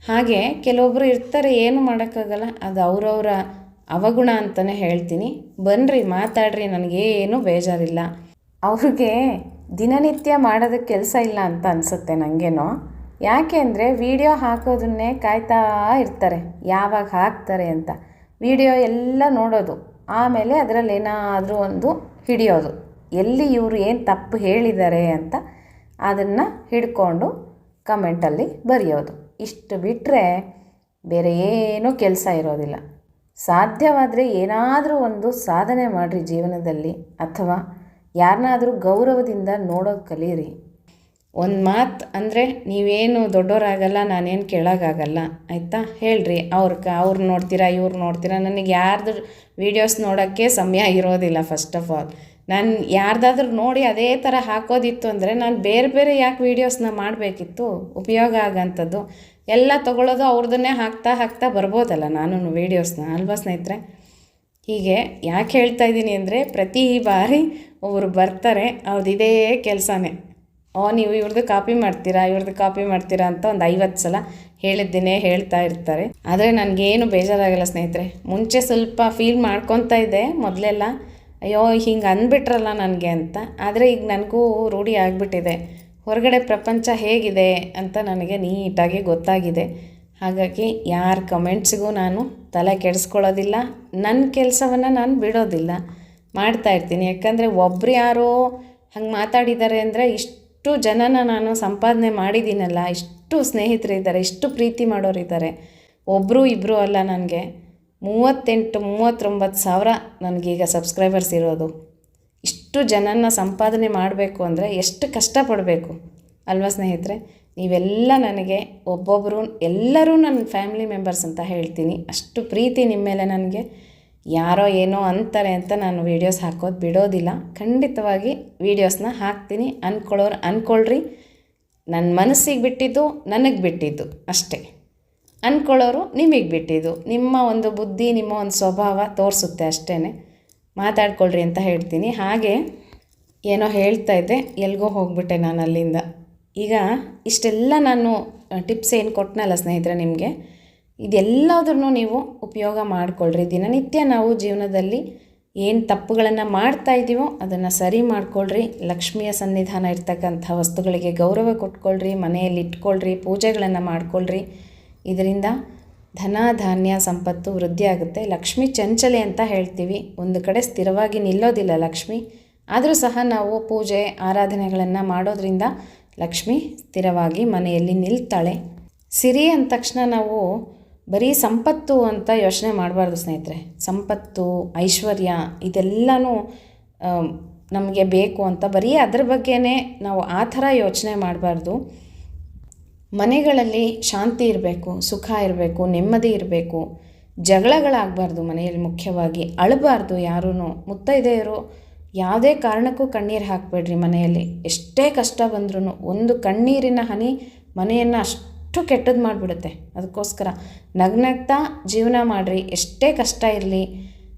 ಹಾಗೆ ಕೆಲವೊಬ್ಬರು ಇರ್ತಾರೆ, ಏನು ಮಾಡೋಕ್ಕಾಗಲ್ಲ, ಅದು ಅವರವರ ಅವಗುಣ ಅಂತಲೇ ಹೇಳ್ತೀನಿ. ಬನ್ನಿರಿ ಮಾತಾಡ್ರಿ, ನನಗೇನು ಬೇಜಾರಿಲ್ಲ. ಅವ್ರಿಗೆ ದಿನನಿತ್ಯ ಮಾಡೋದಕ್ಕೆ ಕೆಲಸ ಇಲ್ಲ ಅಂತ ಅನಿಸುತ್ತೆ ನನಗೇನೋ. ಯಾಕೆ ಅಂದರೆ ವಿಡಿಯೋ ಹಾಕೋದನ್ನೇ ಕಾಯ್ತಾ ಇರ್ತಾರೆ, ಯಾವಾಗ ಹಾಕ್ತಾರೆ ಅಂತ. ವಿಡಿಯೋ ಎಲ್ಲ ನೋಡೋದು, ಆಮೇಲೆ ಅದರಲ್ಲಿ ಏನಾದರೂ ಒಂದು ಹಿಡಿಯೋದು, ಎಲ್ಲಿ ಇವರು ಏನು ತಪ್ಪು ಹೇಳಿದ್ದಾರೆ ಅಂತ ಅದನ್ನು ಹಿಡ್ಕೊಂಡು ಕಮೆಂಟಲ್ಲಿ ಬರೆಯೋದು. ಇಷ್ಟು ಬಿಟ್ಟರೆ ಬೇರೆ ಏನೂ ಕೆಲಸ ಇರೋದಿಲ್ಲ. ಸಾಧ್ಯವಾದರೆ ಏನಾದರೂ ಒಂದು ಸಾಧನೆ ಮಾಡಿರಿ ಜೀವನದಲ್ಲಿ, ಅಥವಾ ಯಾರನ್ನಾದರೂ ಗೌರವದಿಂದ ನೋಡೋದು ಕಲೀರಿ. ಒಂದು ಮಾತು ಅಂದರೆ, ನೀವೇನು ದೊಡ್ಡವರಾಗಲ್ಲ, ನಾನೇನು ಕೇಳೋಕ್ಕಾಗಲ್ಲ, ಆಯಿತಾ? ಹೇಳ್ರಿ. ಅವ್ರು ನೋಡ್ತೀರಾ, ಇವ್ರು ನೋಡ್ತೀರಾ, ನನಗೆ ಯಾರ್ದು ವೀಡಿಯೋಸ್ ನೋಡೋಕ್ಕೆ ಸಮಯ ಇರೋದಿಲ್ಲ. ಫಸ್ಟ್ ಆಫ್ ಆಲ್ ನಾನು ಯಾರ್ದಾದ್ರೂ ನೋಡಿ ಅದೇ ಥರ ಹಾಕೋದಿತ್ತು ಅಂದರೆ ನಾನು ಬೇರೆ ಬೇರೆ ಯಾಕೆ ವೀಡಿಯೋಸ್ನ ಮಾಡಬೇಕಿತ್ತು? ಉಪಯೋಗ ಆಗೋಂಥದ್ದು ಎಲ್ಲ ತೊಗೊಳ್ಳೋದು ಅವ್ರದನ್ನೇ ಹಾಕ್ತಾ ಬರ್ಬೋದಲ್ಲ ನಾನು ವೀಡಿಯೋಸ್ನ, ಅಲ್ವಾ ಸ್ನೇಹಿತರೆ? ಹೀಗೆ ಯಾಕೆ ಹೇಳ್ತಾ ಇದ್ದೀನಿ ಅಂದರೆ, ಪ್ರತಿ ಬಾರಿ ಒಬ್ಬರು ಬರ್ತಾರೆ, ಅವ್ರದ್ದು ಇದೇ ಕೆಲಸನೇ, ನೀವು ಇವ್ರದ್ದು ಕಾಪಿ ಮಾಡ್ತೀರಾ ಅಂತ ಒಂದು 50 ಸಲ ಹೇಳಿದ್ದೇನೆ ಹೇಳ್ತಾ ಇರ್ತಾರೆ. ಆದರೆ ನನಗೇನು ಬೇಜಾರಾಗಲ್ಲ ಸ್ನೇಹಿತರೆ. ಮುಂಚೆ ಸ್ವಲ್ಪ ಫೀಲ್ ಮಾಡ್ಕೊತಾ ಇದ್ದೆ ಮೊದಲೆಲ್ಲ, ಅಯ್ಯೋ ಹಿಂಗೆ ಅಂದ್ಬಿಟ್ರಲ್ಲ ನನಗೆ ಅಂತ. ಆದರೆ ಈಗ ನನಗೂ ರೂಢಿ ಆಗಿಬಿಟ್ಟಿದೆ. ಹೊರಗಡೆ ಪ್ರಪಂಚ ಹೇಗಿದೆ ಅಂತ ನನಗೆ ನೀಟಾಗಿ ಗೊತ್ತಾಗಿದೆ. ಹಾಗಾಗಿ ಯಾರ ಕಮೆಂಟ್ಸಿಗೂ ನಾನು ತಲೆ ಕೆಡಿಸ್ಕೊಳ್ಳೋದಿಲ್ಲ. ನನ್ನ ಕೆಲಸವನ್ನು ನಾನು ಬಿಡೋದಿಲ್ಲ, ಮಾಡ್ತಾಯಿರ್ತೀನಿ. ಯಾಕಂದರೆ ಒಬ್ರು ಯಾರೋ ಹಂಗೆ ಮಾತಾಡಿದ್ದಾರೆ ಅಂದರೆ ಇಷ್ಟು ಜನನ ನಾನು ಸಂಪಾದನೆ ಮಾಡಿದ್ದೀನಲ್ಲ, ಇಷ್ಟು ಸ್ನೇಹಿತರಿದ್ದಾರೆ, ಇಷ್ಟು ಪ್ರೀತಿ ಮಾಡೋರಿದ್ದಾರೆ. ಒಬ್ಬರು ಇಬ್ಬರು ಅಲ್ಲ, ನನಗೆ 38-39 ಸಾವಿರ ನನಗೀಗ ಸಬ್ಸ್ಕ್ರೈಬರ್ಸ್ ಇರೋದು. ಇಷ್ಟು ಜನನ ಸಂಪಾದನೆ ಮಾಡಬೇಕು ಅಂದರೆ ಎಷ್ಟು ಕಷ್ಟಪಡಬೇಕು ಅಲ್ವಾ ಸ್ನೇಹಿತರೆ? ನೀವೆಲ್ಲ ನನಗೆ ಒಬ್ಬೊಬ್ಬರು ಎಲ್ಲರೂ ನನ್ನ ಫ್ಯಾಮಿಲಿ ಮೆಂಬರ್ಸ್ ಅಂತ ಹೇಳ್ತೀನಿ. ಅಷ್ಟು ಪ್ರೀತಿ ನಿಮ್ಮ ಮೇಲೆ ನನಗೆ. ಯಾರೋ ಏನೋ ಅಂತಾರೆ ಅಂತ ನಾನು ವೀಡಿಯೋಸ್ ಹಾಕೋದು ಬಿಡೋದಿಲ್ಲ. ಖಂಡಿತವಾಗಿ ವೀಡಿಯೋಸ್ನ ಹಾಕ್ತೀನಿ. ಅಂದ್ಕೊಳ್ಳೋರು ಅಂದ್ಕೊಳ್ರಿ. ನನ್ನ ಮನಸ್ಸಿಗೆ ಬಿಟ್ಟಿದ್ದು, ನನಗೆ ಬಿಟ್ಟಿದ್ದು ಅಷ್ಟೇ. ಅಂದ್ಕೊಳ್ಳೋರು ನಿಮಗೆ ಬಿಟ್ಟಿದ್ದು. ನಿಮ್ಮ ಒಂದು ಬುದ್ಧಿ, ನಿಮ್ಮ ಒಂದು ಸ್ವಭಾವ ತೋರಿಸುತ್ತೆ ಅಷ್ಟೇ. ಮಾತಾಡ್ಕೊಳ್ರಿ ಅಂತ ಹೇಳ್ತೀನಿ. ಹಾಗೆ ಏನೋ ಹೇಳ್ತಾ ಇದ್ದೆ, ಎಲ್ಗೋ ಹೋಗ್ಬಿಟ್ಟೆ ನಾನು ಅಲ್ಲಿಂದ. ಈಗ ಇಷ್ಟೆಲ್ಲ ನಾನು ಟಿಪ್ಸ್ ಏನು ಕೊಟ್ಟನಲ್ಲ ಸ್ನೇಹಿತರೆ ನಿಮಗೆ, ಇದೆಲ್ಲದನ್ನು ನೀವು ಉಪಯೋಗ ಮಾಡಿಕೊಳ್ಳ್ರಿ. ದಿನನಿತ್ಯ ನಾವು ಜೀವನದಲ್ಲಿ ಏನು ತಪ್ಪುಗಳನ್ನು ಮಾಡ್ತಾ ಇದ್ದೀವೋ ಅದನ್ನು ಸರಿ ಮಾಡಿಕೊಳ್ಳ್ರಿ. ಲಕ್ಷ್ಮಿಯ ಸನ್ನಿಧಾನ ಇರ್ತಕ್ಕಂಥ ವಸ್ತುಗಳಿಗೆ ಗೌರವ ಕೊಟ್ಕೊಳ್ರಿ, ಮನೆಯಲ್ಲಿ ಇಟ್ಕೊಳ್ರಿ, ಪೂಜೆಗಳನ್ನು ಮಾಡಿಕೊಳ್ಳ್ರಿ. ಇದರಿಂದ ಧನ ಧಾನ್ಯ ಸಂಪತ್ತು ವೃದ್ಧಿ ಆಗುತ್ತೆ. ಲಕ್ಷ್ಮಿ ಚಂಚಲೆ ಅಂತ ಹೇಳ್ತೀವಿ, ಒಂದು ಕಡೆ ಸ್ಥಿರವಾಗಿ ನಿಲ್ಲೋದಿಲ್ಲ ಲಕ್ಷ್ಮಿ. ಆದರೂ ಸಹ ನಾವು ಪೂಜೆ ಆರಾಧನೆಗಳನ್ನು ಮಾಡೋದ್ರಿಂದ ಲಕ್ಷ್ಮಿ ಸ್ಥಿರವಾಗಿ ಮನೆಯಲ್ಲಿ ನಿಲ್ತಾಳೆ. ಸಿರಿ ಅಂದ ತಕ್ಷಣ ನಾವು ಬರೀ ಸಂಪತ್ತು ಅಂತ ಯೋಚನೆ ಮಾಡಬಾರ್ದು ಸ್ನೇಹಿತರೆ. ಸಂಪತ್ತು, ಐಶ್ವರ್ಯ ಇದೆಲ್ಲನೂ ನಮಗೆ ಬೇಕು ಅಂತ ಬರೀ ಅದ್ರ ಬಗ್ಗೆನೇ ನಾವು ಆ ಥರ ಯೋಚನೆ ಮಾಡಬಾರ್ದು. ಮನೆಗಳಲ್ಲಿ ಶಾಂತಿ ಇರಬೇಕು, ಸುಖ ಇರಬೇಕು, ನೆಮ್ಮದಿ ಇರಬೇಕು, ಜಗಳಗಳಾಗಬಾರ್ದು ಮನೆಯಲ್ಲಿ. ಮುಖ್ಯವಾಗಿ ಅಳಬಾರ್ದು ಯಾರೂ. ಮುತ್ತೈದೆಯರು ಯಾವುದೇ ಕಾರಣಕ್ಕೂ ಕಣ್ಣೀರು ಹಾಕಬೇಡ್ರಿ ಮನೆಯಲ್ಲಿ. ಎಷ್ಟೇ ಕಷ್ಟ ಬಂದ್ರೂ ಒಂದು ಕಣ್ಣೀರಿನ ಹನಿ ಮನೆಯನ್ನು ಅಷ್ಟು ಕೆಟ್ಟದ್ದು ಮಾಡಿಬಿಡುತ್ತೆ. ಅದಕ್ಕೋಸ್ಕರ ನಗ್ನಗ್ತಾ ಜೀವನ ಮಾಡಿರಿ, ಎಷ್ಟೇ ಕಷ್ಟ ಇರಲಿ.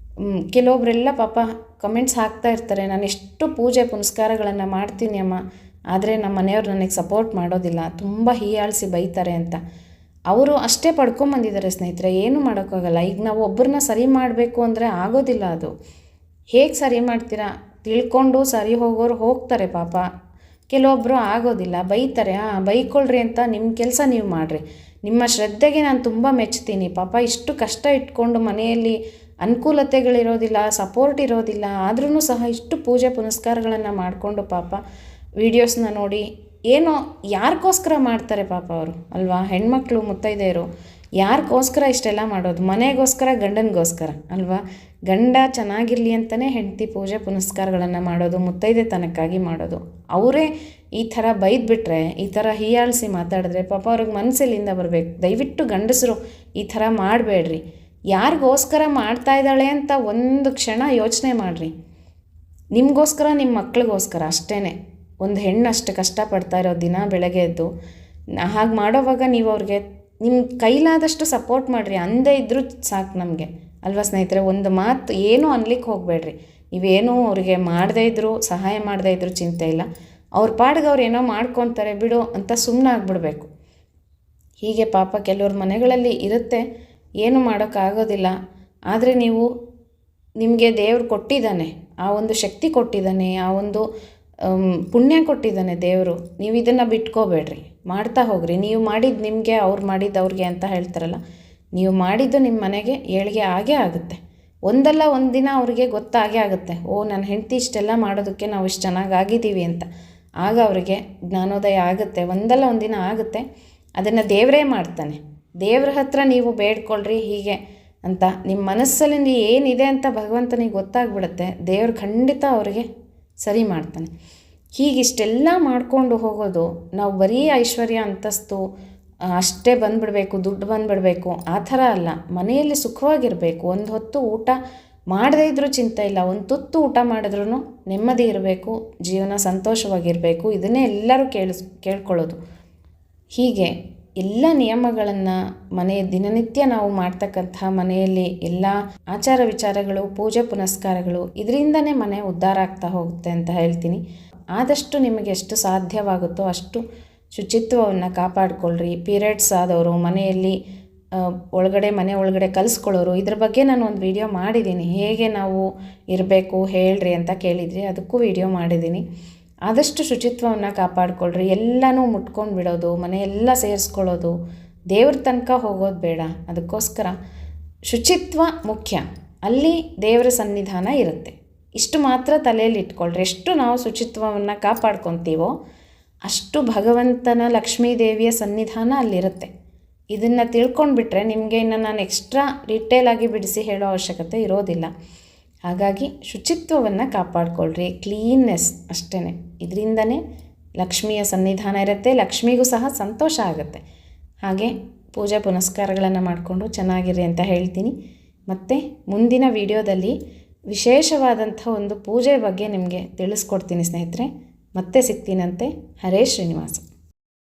ಕೆಲವೊಬ್ಬರೆಲ್ಲ ಪಾಪ ಕಮೆಂಟ್ಸ್ ಹಾಕ್ತಾ ಇರ್ತಾರೆ, ನಾನು ಎಷ್ಟು ಪೂಜೆ ಪುನಸ್ಕಾರಗಳನ್ನು ಮಾಡ್ತೀನಿ ಅಮ್ಮ, ಆದರೆ ನಮ್ಮ ಮನೆಯವ್ರು ನನಗೆ ಸಪೋರ್ಟ್ ಮಾಡೋದಿಲ್ಲ, ತುಂಬ ಹೀಯಾಳಿಸಿ ಬೈತಾರೆ ಅಂತ. ಅವರು ಅಷ್ಟೇ ಪಡ್ಕೊಂಬಂದಿದ್ದಾರೆ ಸ್ನೇಹಿತರೆ, ಏನೂ ಮಾಡೋಕ್ಕಾಗಲ್ಲ. ಈಗ ನಾವು ಒಬ್ಬರನ್ನ ಸರಿ ಮಾಡಬೇಕು ಅಂದರೆ ಆಗೋದಿಲ್ಲ. ಅದು ಹೇಗೆ ಸರಿ ಮಾಡ್ತೀರಾ? ತಿಳ್ಕೊಂಡು ಸರಿ ಹೋಗೋರು ಹೋಗ್ತಾರೆ ಪಾಪ, ಕೆಲವೊಬ್ಬರು ಆಗೋದಿಲ್ಲ, ಬೈತಾರೆ. ಬೈಕೊಳ್ರಿ ಅಂತ ನಿಮ್ಮ ಕೆಲಸ ನೀವು ಮಾಡಿರಿ. ನಿಮ್ಮ ಶ್ರದ್ಧೆಗೆ ನಾನು ತುಂಬ ಮೆಚ್ತೀನಿ. ಪಾಪ ಇಷ್ಟು ಕಷ್ಟ ಇಟ್ಕೊಂಡು ಮನೆಯಲ್ಲಿ ಅನುಕೂಲತೆಗಳಿರೋದಿಲ್ಲ, ಸಪೋರ್ಟ್ ಇರೋದಿಲ್ಲ, ಆದ್ರೂ ಸಹ ಇಷ್ಟು ಪೂಜೆ ಪುನಸ್ಕಾರಗಳನ್ನು ಮಾಡಿಕೊಂಡು ಪಾಪ ವೀಡಿಯೋಸ್ನ ನೋಡಿ ಏನೋ ಯಾರಿಗೋಸ್ಕರ ಮಾಡ್ತಾರೆ ಪಾಪ ಅವರು, ಅಲ್ವಾ? ಹೆಣ್ಮಕ್ಳು ಮುತ್ತೈದೆಯರು ಯಾರಿಗೋಸ್ಕರ ಇಷ್ಟೆಲ್ಲ ಮಾಡೋದು? ಮನೆಗೋಸ್ಕರ, ಗಂಡನಿಗೋಸ್ಕರ ಅಲ್ವಾ? ಗಂಡ ಚೆನ್ನಾಗಿರಲಿ ಅಂತಲೇ ಹೆಂಡತಿ ಪೂಜೆ ಪುನಸ್ಕಾರಗಳನ್ನು ಮಾಡೋದು, ಮುತ್ತೈದೆತನಕ್ಕಾಗಿ ಮಾಡೋದು. ಅವರೇ ಈ ಥರ ಬೈದ್ಬಿಟ್ರೆ, ಈ ಥರ ಹೀಯಾಳಿಸಿ ಮಾತಾಡಿದ್ರೆ ಪಾಪ ಅವ್ರಿಗೆ ಮನಸ್ಸಲ್ಲಿಂದ ಬರಬೇಕು. ದಯವಿಟ್ಟು ಗಂಡಸರು ಈ ಥರ ಮಾಡಬೇಡ್ರಿ. ಯಾರಿಗೋಸ್ಕರ ಮಾಡ್ತಾ ಇದ್ದಾಳೆ ಅಂತ ಒಂದು ಕ್ಷಣ ಯೋಚನೆ ಮಾಡಿರಿ. ನಿಮಗೋಸ್ಕರ, ನಿಮ್ಮ ಮಕ್ಳಿಗೋಸ್ಕರ ಅಷ್ಟೇ. ಒಂದು ಹೆಣ್ಣು ಅಷ್ಟು ಕಷ್ಟಪಡ್ತಾ ಇರೋ ದಿನ ಬೆಳಗ್ಗೆ ಎದ್ದು ಹಾಗೆ ಮಾಡೋವಾಗ ನೀವು ಅವ್ರಿಗೆ ನಿಮ್ಮ ಕೈಲಾದಷ್ಟು ಸಪೋರ್ಟ್ ಮಾಡಿರಿ. ಅಂದೇ ಇದ್ದರೂ ಸಾಕು ನಮಗೆ, ಅಲ್ವಾ ಸ್ನೇಹಿತರೆ? ಒಂದು ಮಾತು ಏನೂ ಅನ್ಲಿಕ್ಕೆ ಹೋಗಬೇಡ್ರಿ. ನೀವೇನೂ ಅವ್ರಿಗೆ ಮಾಡದೇ ಇದ್ದರೂ, ಸಹಾಯ ಮಾಡದೇ ಇದ್ದರೂ ಚಿಂತೆ ಇಲ್ಲ. ಅವ್ರ ಪಾಡಿಗೆ ಅವ್ರು ಏನೋ ಮಾಡ್ಕೊತಾರೆ ಬಿಡು ಅಂತ ಸುಮ್ಮನೆ ಆಗಿಬಿಡ್ಬೇಕು. ಹೀಗೆ ಪಾಪ ಕೆಲವ್ರ ಮನೆಗಳಲ್ಲಿ ಇರುತ್ತೆ, ಏನು ಮಾಡೋಕ್ಕಾಗೋದಿಲ್ಲ. ಆದರೆ ನಿಮಗೆ ದೇವರು ಕೊಟ್ಟಿದ್ದಾನೆ, ಆ ಒಂದು ಶಕ್ತಿ ಕೊಟ್ಟಿದ್ದಾನೆ, ಆ ಒಂದು ಪುಣ್ಯ ಕೊಟ್ಟಿದ್ದಾನೆ ದೇವರು. ನೀವು ಇದನ್ನು ಬಿಟ್ಕೋಬೇಡ್ರಿ, ಮಾಡ್ತಾ ಹೋಗ್ರಿ. ನೀವು ಮಾಡಿದ್ದು ನಿಮಗೆ, ಅವ್ರು ಮಾಡಿದ್ದು ಅವ್ರಿಗೆ ಅಂತ ಹೇಳ್ತಾರಲ್ಲ, ನೀವು ಮಾಡಿದ್ದು ನಿಮ್ಮ ಮನೆಗೆ ಏಳಿಗೆ ಆಗೇ ಆಗುತ್ತೆ. ಒಂದಲ್ಲ ಒಂದು ದಿನ ಅವ್ರಿಗೆ ಗೊತ್ತಾಗೇ ಆಗುತ್ತೆ, ಓ ನನ್ನ ಹೆಂಡತಿ ಇಷ್ಟೆಲ್ಲ ಮಾಡೋದಕ್ಕೆ ನಾವು ಇಷ್ಟು ಚೆನ್ನಾಗಿ ಆಗಿದ್ದೀವಿ ಅಂತ. ಆಗ ಅವರಿಗೆ ಜ್ಞಾನೋದಯ ಆಗುತ್ತೆ, ಒಂದಲ್ಲ ಒಂದು ದಿನ ಆಗುತ್ತೆ. ಅದನ್ನು ದೇವರೇ ಮಾಡ್ತಾನೆ. ದೇವ್ರ ಹತ್ರ ನೀವು ಬೇಡ್ಕೊಳ್ರಿ ಹೀಗೆ ಅಂತ, ನಿಮ್ಮ ಮನಸ್ಸಲ್ಲಿ ಏನಿದೆ ಅಂತ ಭಗವಂತನಿಗೆ ಗೊತ್ತಾಗ್ಬಿಡುತ್ತೆ. ದೇವ್ರು ಖಂಡಿತ ಅವರಿಗೆ ಸರಿ ಮಾಡ್ತಾನೆ. ಹೀಗಿಷ್ಟೆಲ್ಲ ಮಾಡಿಕೊಂಡು ಹೋಗೋದು, ನಾವು ಬರೀ ಐಶ್ವರ್ಯ ಅಂತಸ್ತು ಅಷ್ಟೇ ಬಂದುಬಿಡಬೇಕು, ದುಡ್ಡು ಬಂದುಬಿಡಬೇಕು ಆ ಥರ ಅಲ್ಲ. ಮನೆಯಲ್ಲಿ ಸುಖವಾಗಿರಬೇಕು. ಒಂದು ಹೊತ್ತು ಊಟ ಮಾಡದೇ ಇದ್ದರೂ ಚಿಂತೆ ಇಲ್ಲ, ಒಂದು ತುತ್ತು ಊಟ ಮಾಡಿದ್ರೂ ನೆಮ್ಮದಿ ಇರಬೇಕು, ಜೀವನ ಸಂತೋಷವಾಗಿರಬೇಕು. ಇದನ್ನೇ ಎಲ್ಲರೂ ಕೇಳ್ಕೊಳ್ಳೋದು. ಹೀಗೆ ಎಲ್ಲ ನಿಯಮಗಳನ್ನು ದಿನನಿತ್ಯ ನಾವು ಮಾಡ್ತಕ್ಕಂತಹ ಮನೆಯಲ್ಲಿ ಎಲ್ಲ ಆಚಾರ ವಿಚಾರಗಳು, ಪೂಜೆ ಪುನಸ್ಕಾರಗಳು, ಇದರಿಂದನೇ ಮನೆ ಉದ್ಧಾರ ಆಗ್ತಾ ಹೋಗುತ್ತೆ ಅಂತ ಹೇಳ್ತೀನಿ. ಆದಷ್ಟು ನಿಮಗೆ ಎಷ್ಟು ಸಾಧ್ಯವಾಗುತ್ತೋ ಅಷ್ಟು ಶುಚಿತ್ವವನ್ನು ಕಾಪಾಡಿಕೊಳ್ಳ್ರಿ. ಪೀರಿಯಡ್ಸ್ ಆದವರು ಮನೆಯಲ್ಲಿ ಮನೆ ಒಳಗಡೆ ಕಲಿಸ್ಕೊಳ್ಳೋರು, ಇದ್ರ ಬಗ್ಗೆ ನಾನು ಒಂದು ವಿಡಿಯೋ ಮಾಡಿದ್ದೀನಿ. ಹೇಗೆ ನಾವು ಇರಬೇಕು ಹೇಳ್ರಿ ಅಂತ ಕೇಳಿದ್ರಿ, ಅದಕ್ಕೂ ವಿಡಿಯೋ ಮಾಡಿದ್ದೀನಿ. ಆದಷ್ಟು ಶುಚಿತ್ವವನ್ನು ಕಾಪಾಡಿಕೊಳ್ಳ್ರಿ. ಎಲ್ಲನೂ ಮುಟ್ಕೊಂಡು ಬಿಡೋದು, ಮನೆಯೆಲ್ಲ ಸೇರಿಸ್ಕೊಳ್ಳೋದು, ದೇವ್ರ ತನಕ ಹೋಗೋದು ಬೇಡ. ಅದಕ್ಕೋಸ್ಕರ ಶುಚಿತ್ವ ಮುಖ್ಯ. ಅಲ್ಲಿ ದೇವರ ಸನ್ನಿಧಾನ ಇರುತ್ತೆ. ಇಷ್ಟು ಮಾತ್ರ ತಲೆಯಲ್ಲಿ ಇಟ್ಕೊಳ್ರಿ. ಎಷ್ಟು ನಾವು ಶುಚಿತ್ವವನ್ನು ಕಾಪಾಡ್ಕೊತೀವೋ ಅಷ್ಟು ಭಗವಂತನ, ಲಕ್ಷ್ಮೀ ದೇವಿಯ ಸನ್ನಿಧಾನ ಅಲ್ಲಿರುತ್ತೆ. ಇದನ್ನು ತಿಳ್ಕೊಂಡ್ಬಿಟ್ರೆ ನಿಮಗೆ ಇನ್ನು ನಾನು ಎಕ್ಸ್ಟ್ರಾ ಡೀಟೇಲಾಗಿ ಬಿಡಿಸಿ ಹೇಳೋ ಅವಶ್ಯಕತೆ ಇರೋದಿಲ್ಲ. ಹಾಗಾಗಿ ಶುಚಿತ್ವವನ್ನು ಕಾಪಾಡಿಕೊಳ್ಳ್ರಿ, ಕ್ಲೀನ್ನೆಸ್ ಅಷ್ಟೇ. ಇದರಿಂದನೇ ಲಕ್ಷ್ಮಿಯ ಸನ್ನಿಧಾನ ಇರುತ್ತೆ, ಲಕ್ಷ್ಮಿಗೂ ಸಹ ಸಂತೋಷ ಆಗುತ್ತೆ. ಹಾಗೆ ಪೂಜೆ ಪುನಸ್ಕಾರಗಳನ್ನು ಮಾಡಿಕೊಂಡು ಚೆನ್ನಾಗಿರಿ ಅಂತ ಹೇಳ್ತೀನಿ. ಮತ್ತು ಮುಂದಿನ ವಿಡಿಯೋದಲ್ಲಿ ವಿಶೇಷವಾದಂಥ ಒಂದು ಪೂಜೆ ಬಗ್ಗೆ ನಿಮಗೆ ತಿಳಿಸ್ಕೊಡ್ತೀನಿ ಸ್ನೇಹಿತರೆ. ಮತ್ತೆ ಸಿಗ್ತೀನಂತೆ. ಹರೇ ಶ್ರೀನಿವಾಸ.